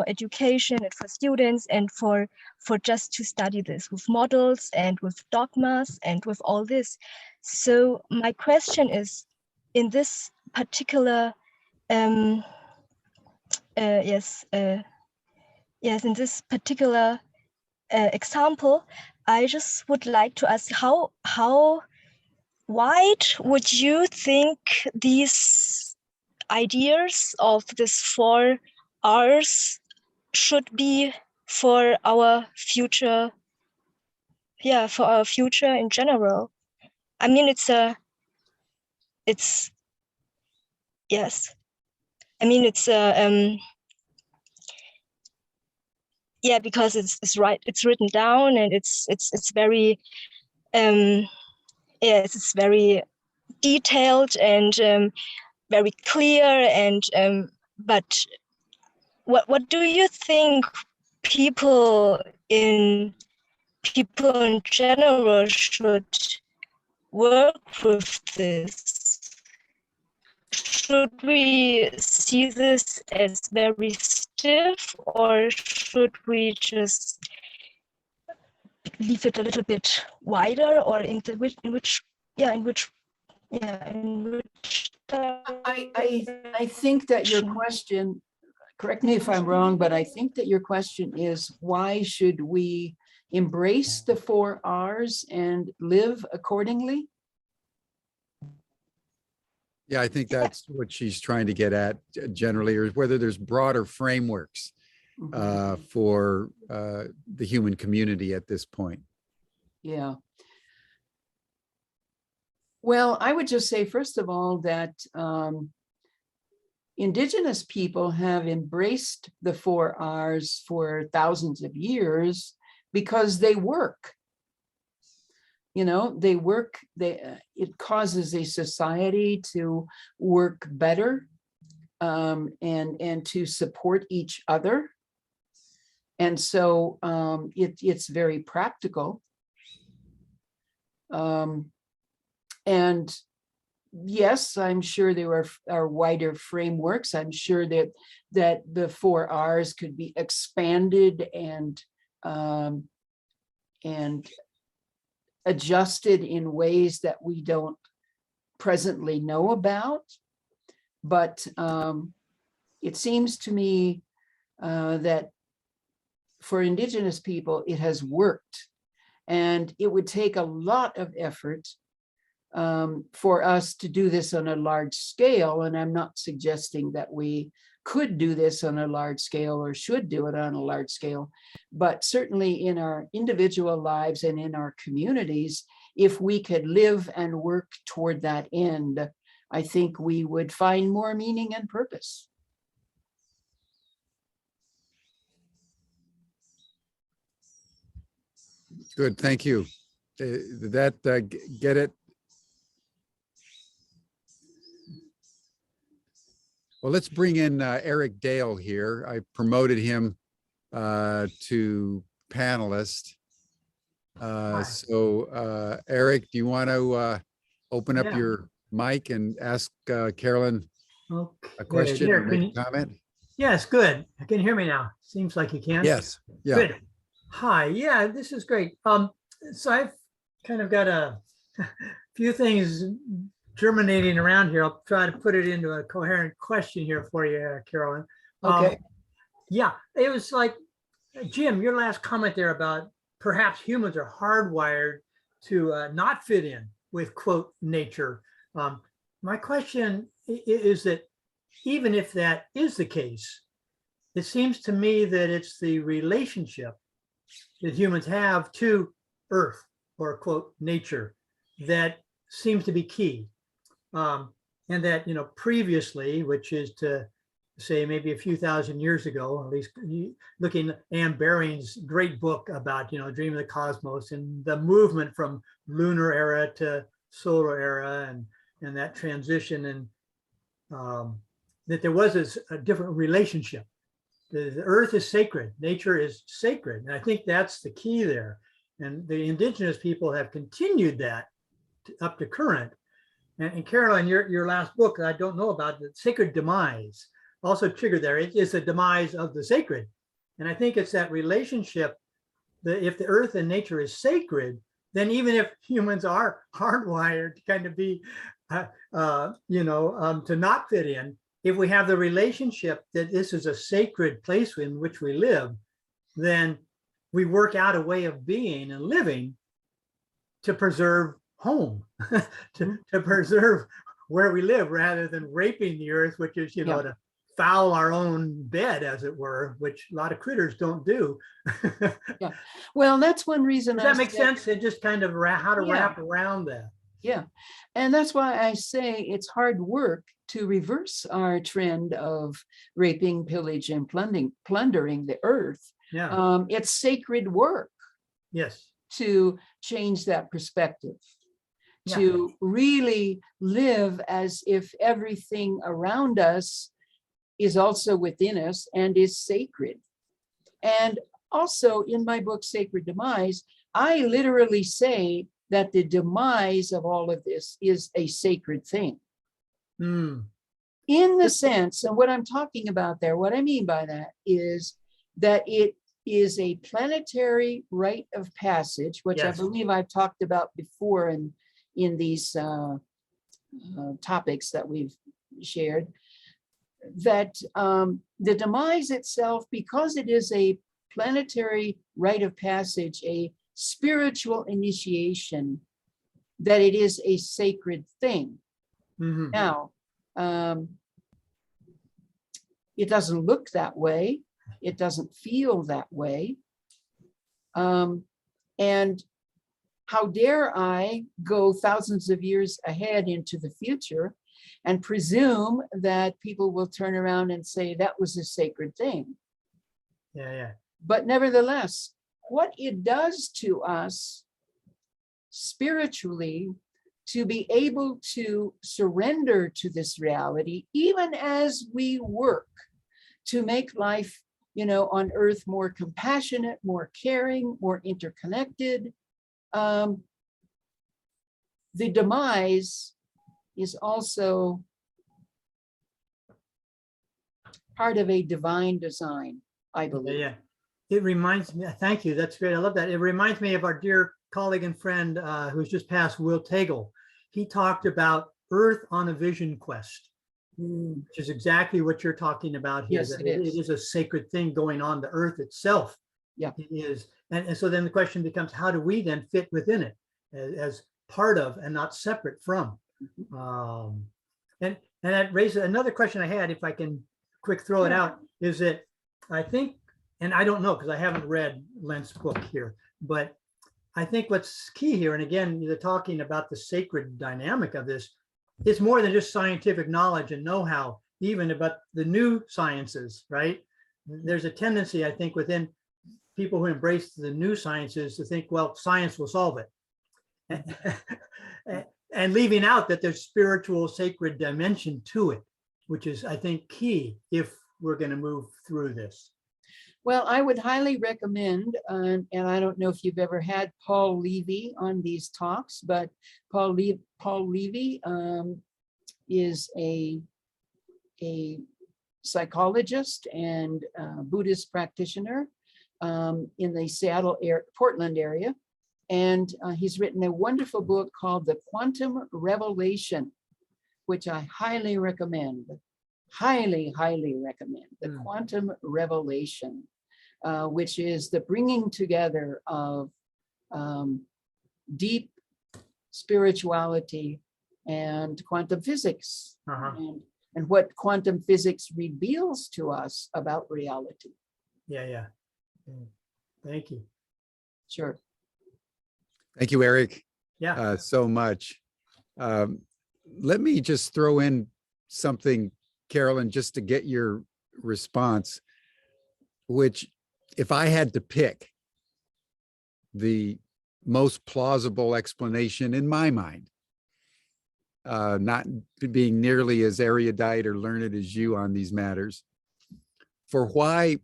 education and for students and for just to study this with models and with dogmas and with all this. So my question is, in this particular in this particular example, I just would like to ask how wide would you think these ideas of this 4 R's should be for our future? Yeah, for our future in general. I mean, yes. I mean, yeah, because it's written down, and it's very yes, it's very detailed and very clear, and but what do you think people in general should work with this? Should we see this as very stiff, or should we just leave it a little bit wider, or in which I think that your question, correct me if I'm wrong, but I think that your question is, why should we embrace the 4 R's and live accordingly? Yeah, I think that's what she's trying to get at generally, or whether there's broader frameworks for the human community at this point. Yeah. Well, I would just say, first of all, that Indigenous people have embraced the 4 R's for thousands of years because they work. You know, they work, it causes a society to work better and to support each other. And so it's very practical. And yes, I'm sure there are wider frameworks. I'm sure that the 4 R's could be expanded and adjusted in ways that we don't presently know about. But it seems to me that for Indigenous people, it has worked. And it would take a lot of effort for us to do this on a large scale. And I'm not suggesting that we could do this on a large scale or should do it on a large scale, but certainly in our individual lives and in our communities, if we could live and work toward that end, I think we would find more meaning and purpose. Good, thank you. Did that get it? Well, let's bring in Eric Dale here. I promoted him to panelist. So Eric, do you want to open up your mic and ask Carolyn a question or make a comment? Yes, good. I can hear me now. Seems like you can. Yes. Yeah. Good. Hi. Yeah, this is great. So I've kind of got a few things germinating around here. I'll try to put it into a coherent question here for you, Carolyn. Okay. Yeah, it was like, Jim, your last comment there about perhaps humans are hardwired to not fit in. with quote nature. My question is that even if that is the case, it seems to me that it's the relationship that humans have to Earth or quote nature that seems to be key. And that, you know, previously, which is to say maybe a few thousand years ago, at least looking at Anne Baring's great book about, you know, Dream of the Cosmos and the movement from lunar era to solar era and that transition, and that there was a different relationship. The earth is sacred, nature is sacred. And I think that's the key there. And the indigenous people have continued that up to current. And Caroline, your last book, I don't know about, the Sacred Demise, also triggered there. It is the demise of the sacred. And I think it's that relationship that if the earth and nature is sacred, then even if humans are hardwired to kind of be, to not fit in, if we have the relationship that this is a sacred place in which we live, then we work out a way of being and living to preserve home, to preserve where we live, rather than raping the earth, which is, you know, to foul our own bed, as it were, which a lot of critters don't do. Yeah. Well, that's one reason. Does that make sense? It just kind of how to wrap around that. Yeah. And that's why I say it's hard work to reverse our trend of raping, pillage, and plundering the earth. Yeah. It's sacred work. Yes. To change that perspective, Yeah. to really live as if everything around us is also within us and is sacred. And also in my book, Sacred Demise, I literally say that the demise of all of this is a sacred thing. Mm. In the sense, and what I'm talking about there, what I mean by that is that it is a planetary rite of passage, which Yes. I believe I've talked about before in these topics that we've shared, that the demise itself, because it is a planetary rite of passage, a spiritual initiation, that it is a sacred thing. Mm-hmm. Now, it doesn't look that way. It doesn't feel that way. And how dare I go thousands of years ahead into the future and presume that people will turn around and say that was a sacred thing. Yeah. But nevertheless, what it does to us spiritually, to be able to surrender to this reality, even as we work to make life, you know, on earth more compassionate, more caring, more interconnected. The demise is also part of a divine design, I believe. Yeah. It reminds me, thank you, that's great, I love that. It reminds me of our dear colleague and friend who's just passed, Will Tagle. He talked about Earth on a Vision Quest, which is exactly what you're talking about here. Yes, that it is. It is a sacred thing going on. The Earth itself. Yeah. It is. And so then the question becomes, how do we then fit within it as part of and not separate from? And that raises another question I had, if I can quick throw it out, is that I think, and I don't know because I haven't read Lent's book here, but I think what's key here, and again, you're talking about the sacred dynamic of this, it's more than just scientific knowledge and know-how, even about the new sciences, right? There's a tendency, I think, within people who embrace the new sciences to think, well, science will solve it. And leaving out that there's spiritual, sacred dimension to it, which is, I think, key if we're going to move through this. Well, I would highly recommend, and I don't know if you've ever had Paul Levy on these talks, but Paul Levy is a psychologist and Buddhist practitioner in the Portland area. And he's written a wonderful book called The Quantum Revelation, which I highly recommend. Highly recommend. The Quantum Revelation, which is the bringing together of deep spirituality and quantum physics Uh-huh. and what quantum physics reveals to us about reality. Yeah, yeah. Yeah. Thank you. Sure. Thank you, Eric, Yeah. so much. Let me just throw in something, Carolyn, just to get your response, which if I had to pick the most plausible explanation in my mind, not being nearly as erudite or learned as you on these matters, for why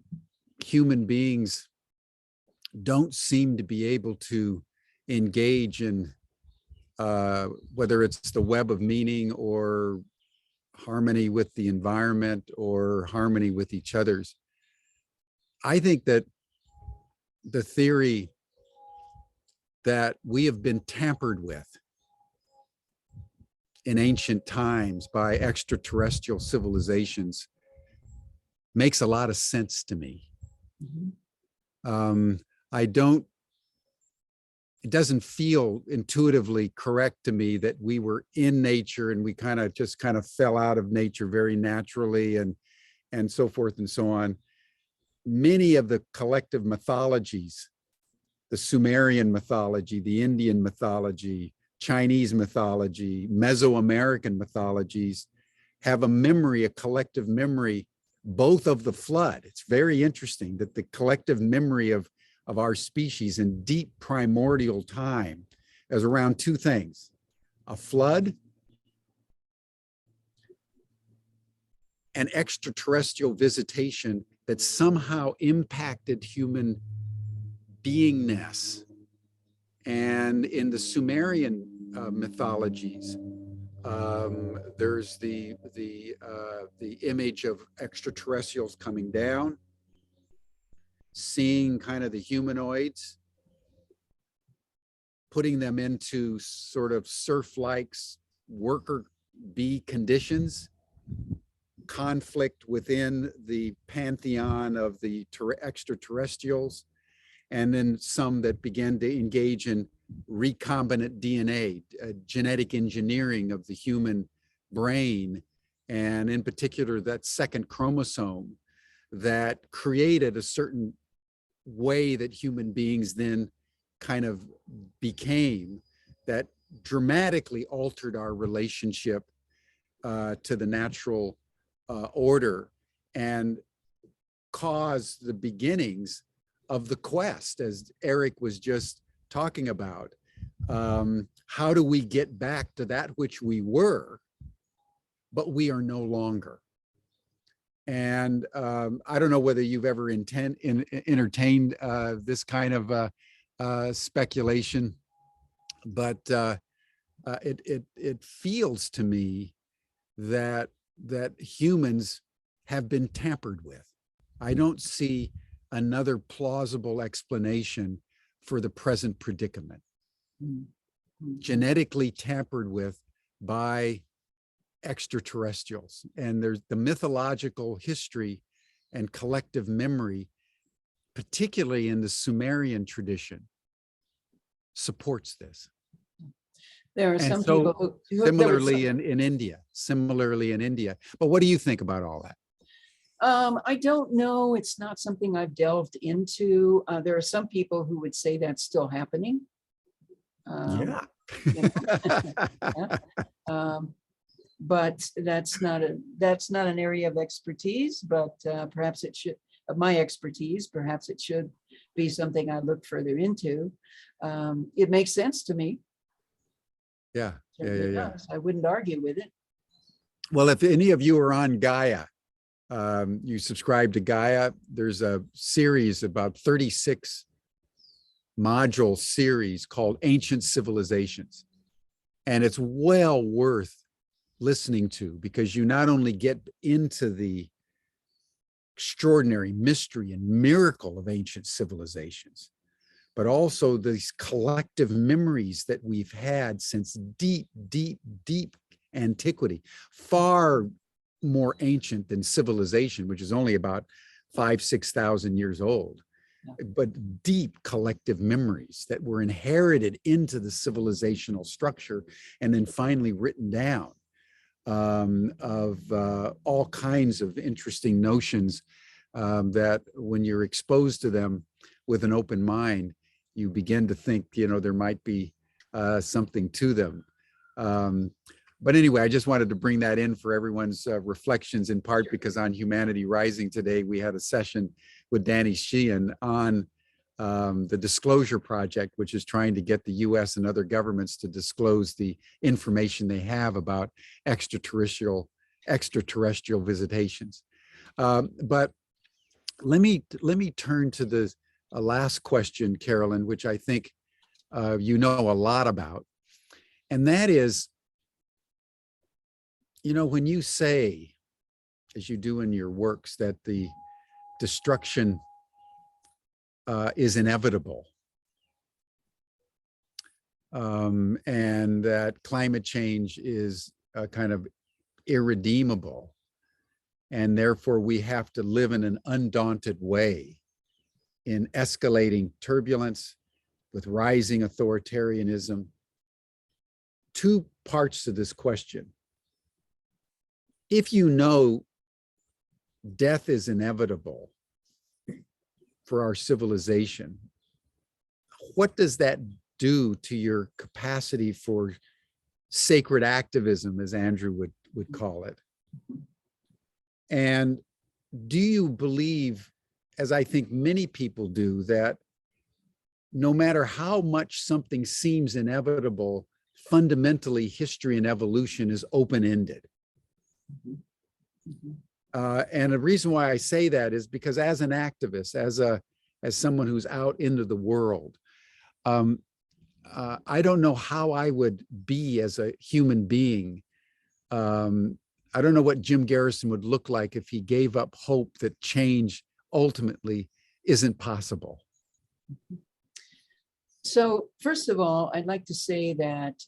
human beings don't seem to be able to engage in whether it's the web of meaning or harmony with the environment or harmony with each other's. I think that the theory that we have been tampered with in ancient times by extraterrestrial civilizations makes a lot of sense to me. Mhm. It doesn't feel intuitively correct to me that we were in nature and we kind of fell out of nature very naturally and so forth and so on. Many of the collective mythologies, the Sumerian mythology, the Indian mythology, Chinese mythology, Mesoamerican mythologies have a memory, a collective memory, both of the flood. It's very interesting that the collective memory of our species in deep primordial time is around two things: a flood and extraterrestrial visitation that somehow impacted human beingness. And in the Sumerian mythologies, there's the image of extraterrestrials coming down, seeing kind of the humanoids, putting them into sort of serf-like worker bee conditions, conflict within the pantheon of the extraterrestrials, and then some that began to engage in recombinant DNA, genetic engineering of the human brain, and in particular that second chromosome that created a certain way that human beings then kind of became, that dramatically altered our relationship to the natural order and caused the beginnings of the quest, as Eric was just talking about. How do we get back to that which we were, but we are no longer? And I don't know whether you've ever entertained this kind of speculation, but it feels to me that humans have been tampered with. I don't see another plausible explanation for the present predicament. Genetically tampered with by extraterrestrials. And there's the mythological history and collective memory, particularly in the Sumerian tradition, supports this. There are And some so people who similarly in India. But what do you think about all that? I don't know. It's not something I've delved into. There are some people who would say that's still happening. Yeah. But that's not an area of expertise, but perhaps it should, of my expertise, perhaps it should be something I look further into. It makes sense to me. Yeah. Certainly does. I wouldn't argue with it. Well, if any of you are on Gaia, you subscribe to Gaia, there's a series, about 36 module series called Ancient Civilizations. And it's well worth listening to, because you not only get into the extraordinary mystery and miracle of ancient civilizations, but also these collective memories that we've had since deep, deep, deep antiquity, far more ancient than civilization, which is only about 5,000 to 6,000 years old. but deep collective memories that were inherited into the civilizational structure and then finally written down, of all kinds of interesting notions that when you're exposed to them with an open mind, you begin to think, there might be something to them. But anyway, I just wanted to bring that in for everyone's reflections, in part because on Humanity Rising today, we had a session with Danny Sheehan on the Disclosure Project, which is trying to get the US and other governments to disclose the information they have about extraterrestrial visitations. But let me turn to the last question, Carolyn, which I think you know a lot about. And that is, when you say, as you do in your works, that the destruction is inevitable, and that climate change is kind of irredeemable, and therefore we have to live in an undaunted way in escalating turbulence with rising authoritarianism. Two parts to this question. If you know death is inevitable for our civilization, what does that do to your capacity for sacred activism, as Andrew would call it? And do you believe, as I think many people do, that no matter how much something seems inevitable, fundamentally history and evolution is open-ended? And the reason why I say that is because as an activist, as someone who's out into the world, I don't know how I would be as a human being. I don't know what Jim Garrison would look like if he gave up hope that change ultimately isn't possible. So first of all, I'd like to say that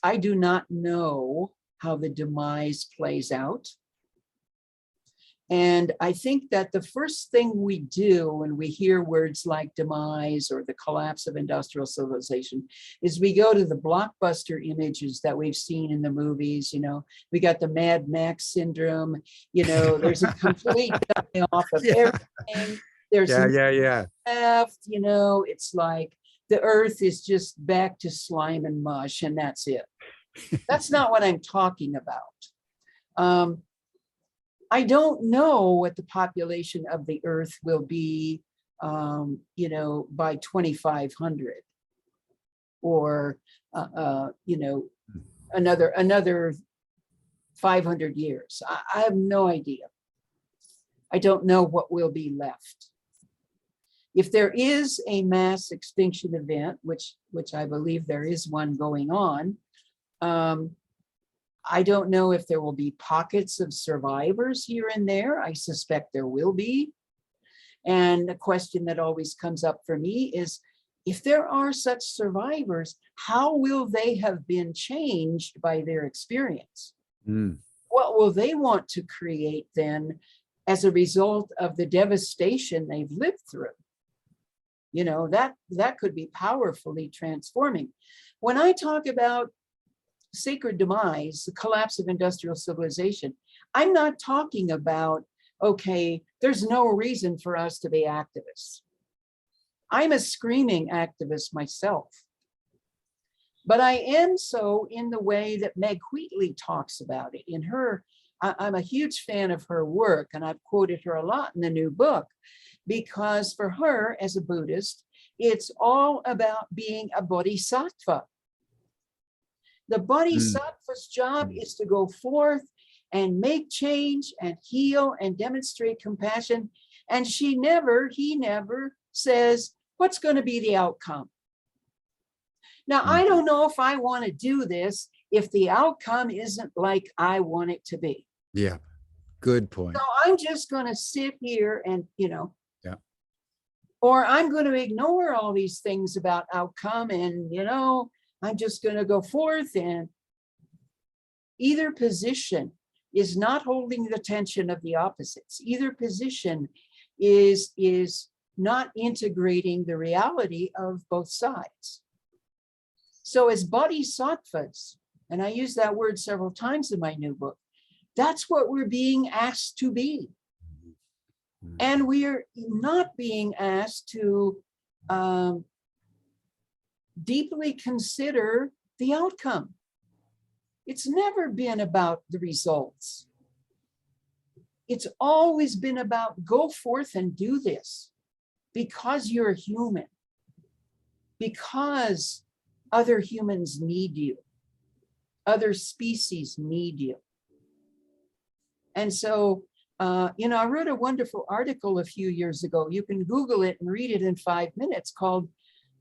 I do not know how the demise plays out. And I think that the first thing we do when we hear words like demise or the collapse of industrial civilization is we go to the blockbuster images that we've seen in the movies. We got the Mad Max syndrome, there's a complete dying off of everything. There's left, it's like the earth is just back to slime and mush, and that's it. That's not what I'm talking about. I don't know what the population of the earth will be, by 2500 or, another 500 years. I have no idea. I don't know what will be left. If there is a mass extinction event, which I believe there is one going on, I don't know if there will be pockets of survivors here and there. I suspect there will be. And the question that always comes up for me is, if there are such survivors, how will they have been changed by their experience? What will they want to create then as a result of the devastation they've lived through? That could be powerfully transforming. When I talk about sacred demise, the collapse of industrial civilization, I'm not talking about, okay, there's no reason for us to be activists. I'm a screaming activist myself. But I am so in the way that Meg Wheatley talks about it. I'm a huge fan of her work, and I've quoted her a lot in the new book, because for her, as a Buddhist, it's all about being a bodhisattva. The bodhisattva's job is to go forth and make change and heal and demonstrate compassion. And he never says, what's going to be the outcome? Now, I don't know if I want to do this if the outcome isn't like I want it to be. Yeah, good point. So I'm just going to sit here and, or I'm going to ignore all these things about outcome and, I'm just going to go forth, and either position is not holding the tension of the opposites. Either position is not integrating the reality of both sides. So as bodhisattvas, and I use that word several times in my new book, that's what we're being asked to be. And we are not being asked to deeply consider the outcome. It's never been about the results. It's always been about go forth and do this because you're human, because other humans need you, other species need you. And so, I wrote a wonderful article a few years ago. You can Google it and read it in 5 minutes, called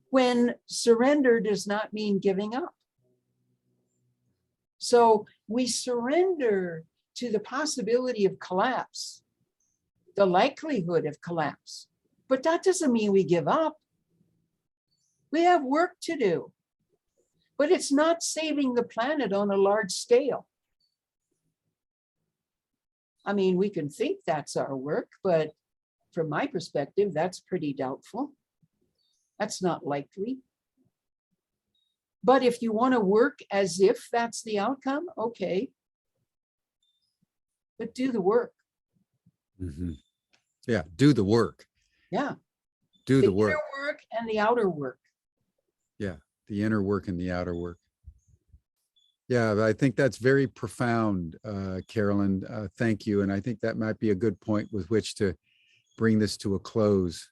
When Surrender Does Not Mean Giving Up. So we surrender to the possibility of collapse, the likelihood of collapse, but that doesn't mean we give up. We have work to do, but it's not saving the planet on a large scale. I mean, we can think that's our work, but from my perspective, that's pretty doubtful. That's not likely. But if you want to work as if that's the outcome, okay. But do the work. Mhm. Yeah, do the work. Yeah. Do the inner work. work and the outer work. Yeah, the inner work and the outer work. Yeah, I think that's very profound, Carolyn. Thank you. And I think that might be a good point with which to bring this to a close.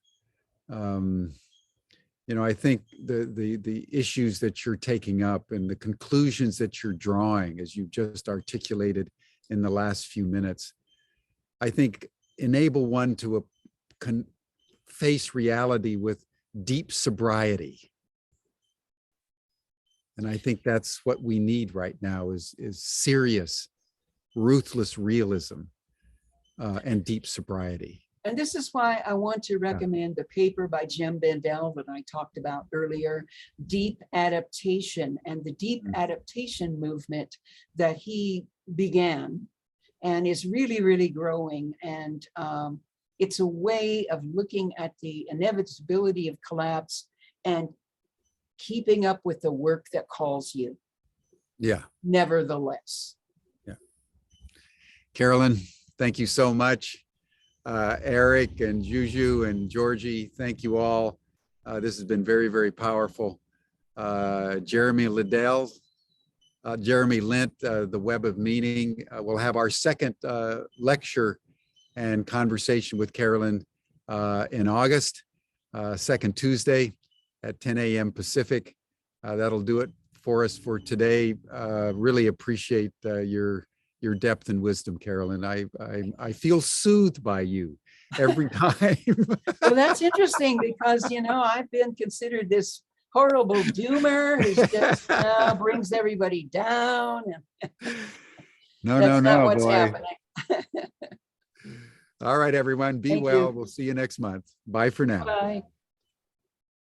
I think the issues that you're taking up and the conclusions that you're drawing, as you just articulated in the last few minutes, I think enable one to face reality with deep sobriety. And I think that's what we need right now is serious, ruthless realism and deep sobriety. And this is why I want to recommend the paper by Jim Bendel that I talked about earlier, Deep Adaptation, and the deep adaptation movement that he began and is really, really growing. And it's a way of looking at the inevitability of collapse and keeping up with the work that calls you. Yeah. Nevertheless. Yeah. Carolyn, thank you so much. Eric and Juju and Georgie, thank you all. This has been very, very powerful. Jeremy Liddell, Jeremy Lint, The Web of Meaning. We'll have our second lecture and conversation with Carolyn in August, second Tuesday at 10 a.m. Pacific. That'll do it for us for today. Really appreciate your depth and wisdom, Carolyn. I feel soothed by you every time. Well, that's interesting because, I've been considered this horrible doomer who just brings everybody down. No, That's not no, what's boy. happening. All right, everyone, be Thank well. you. We'll see you next month. Bye for now. Bye.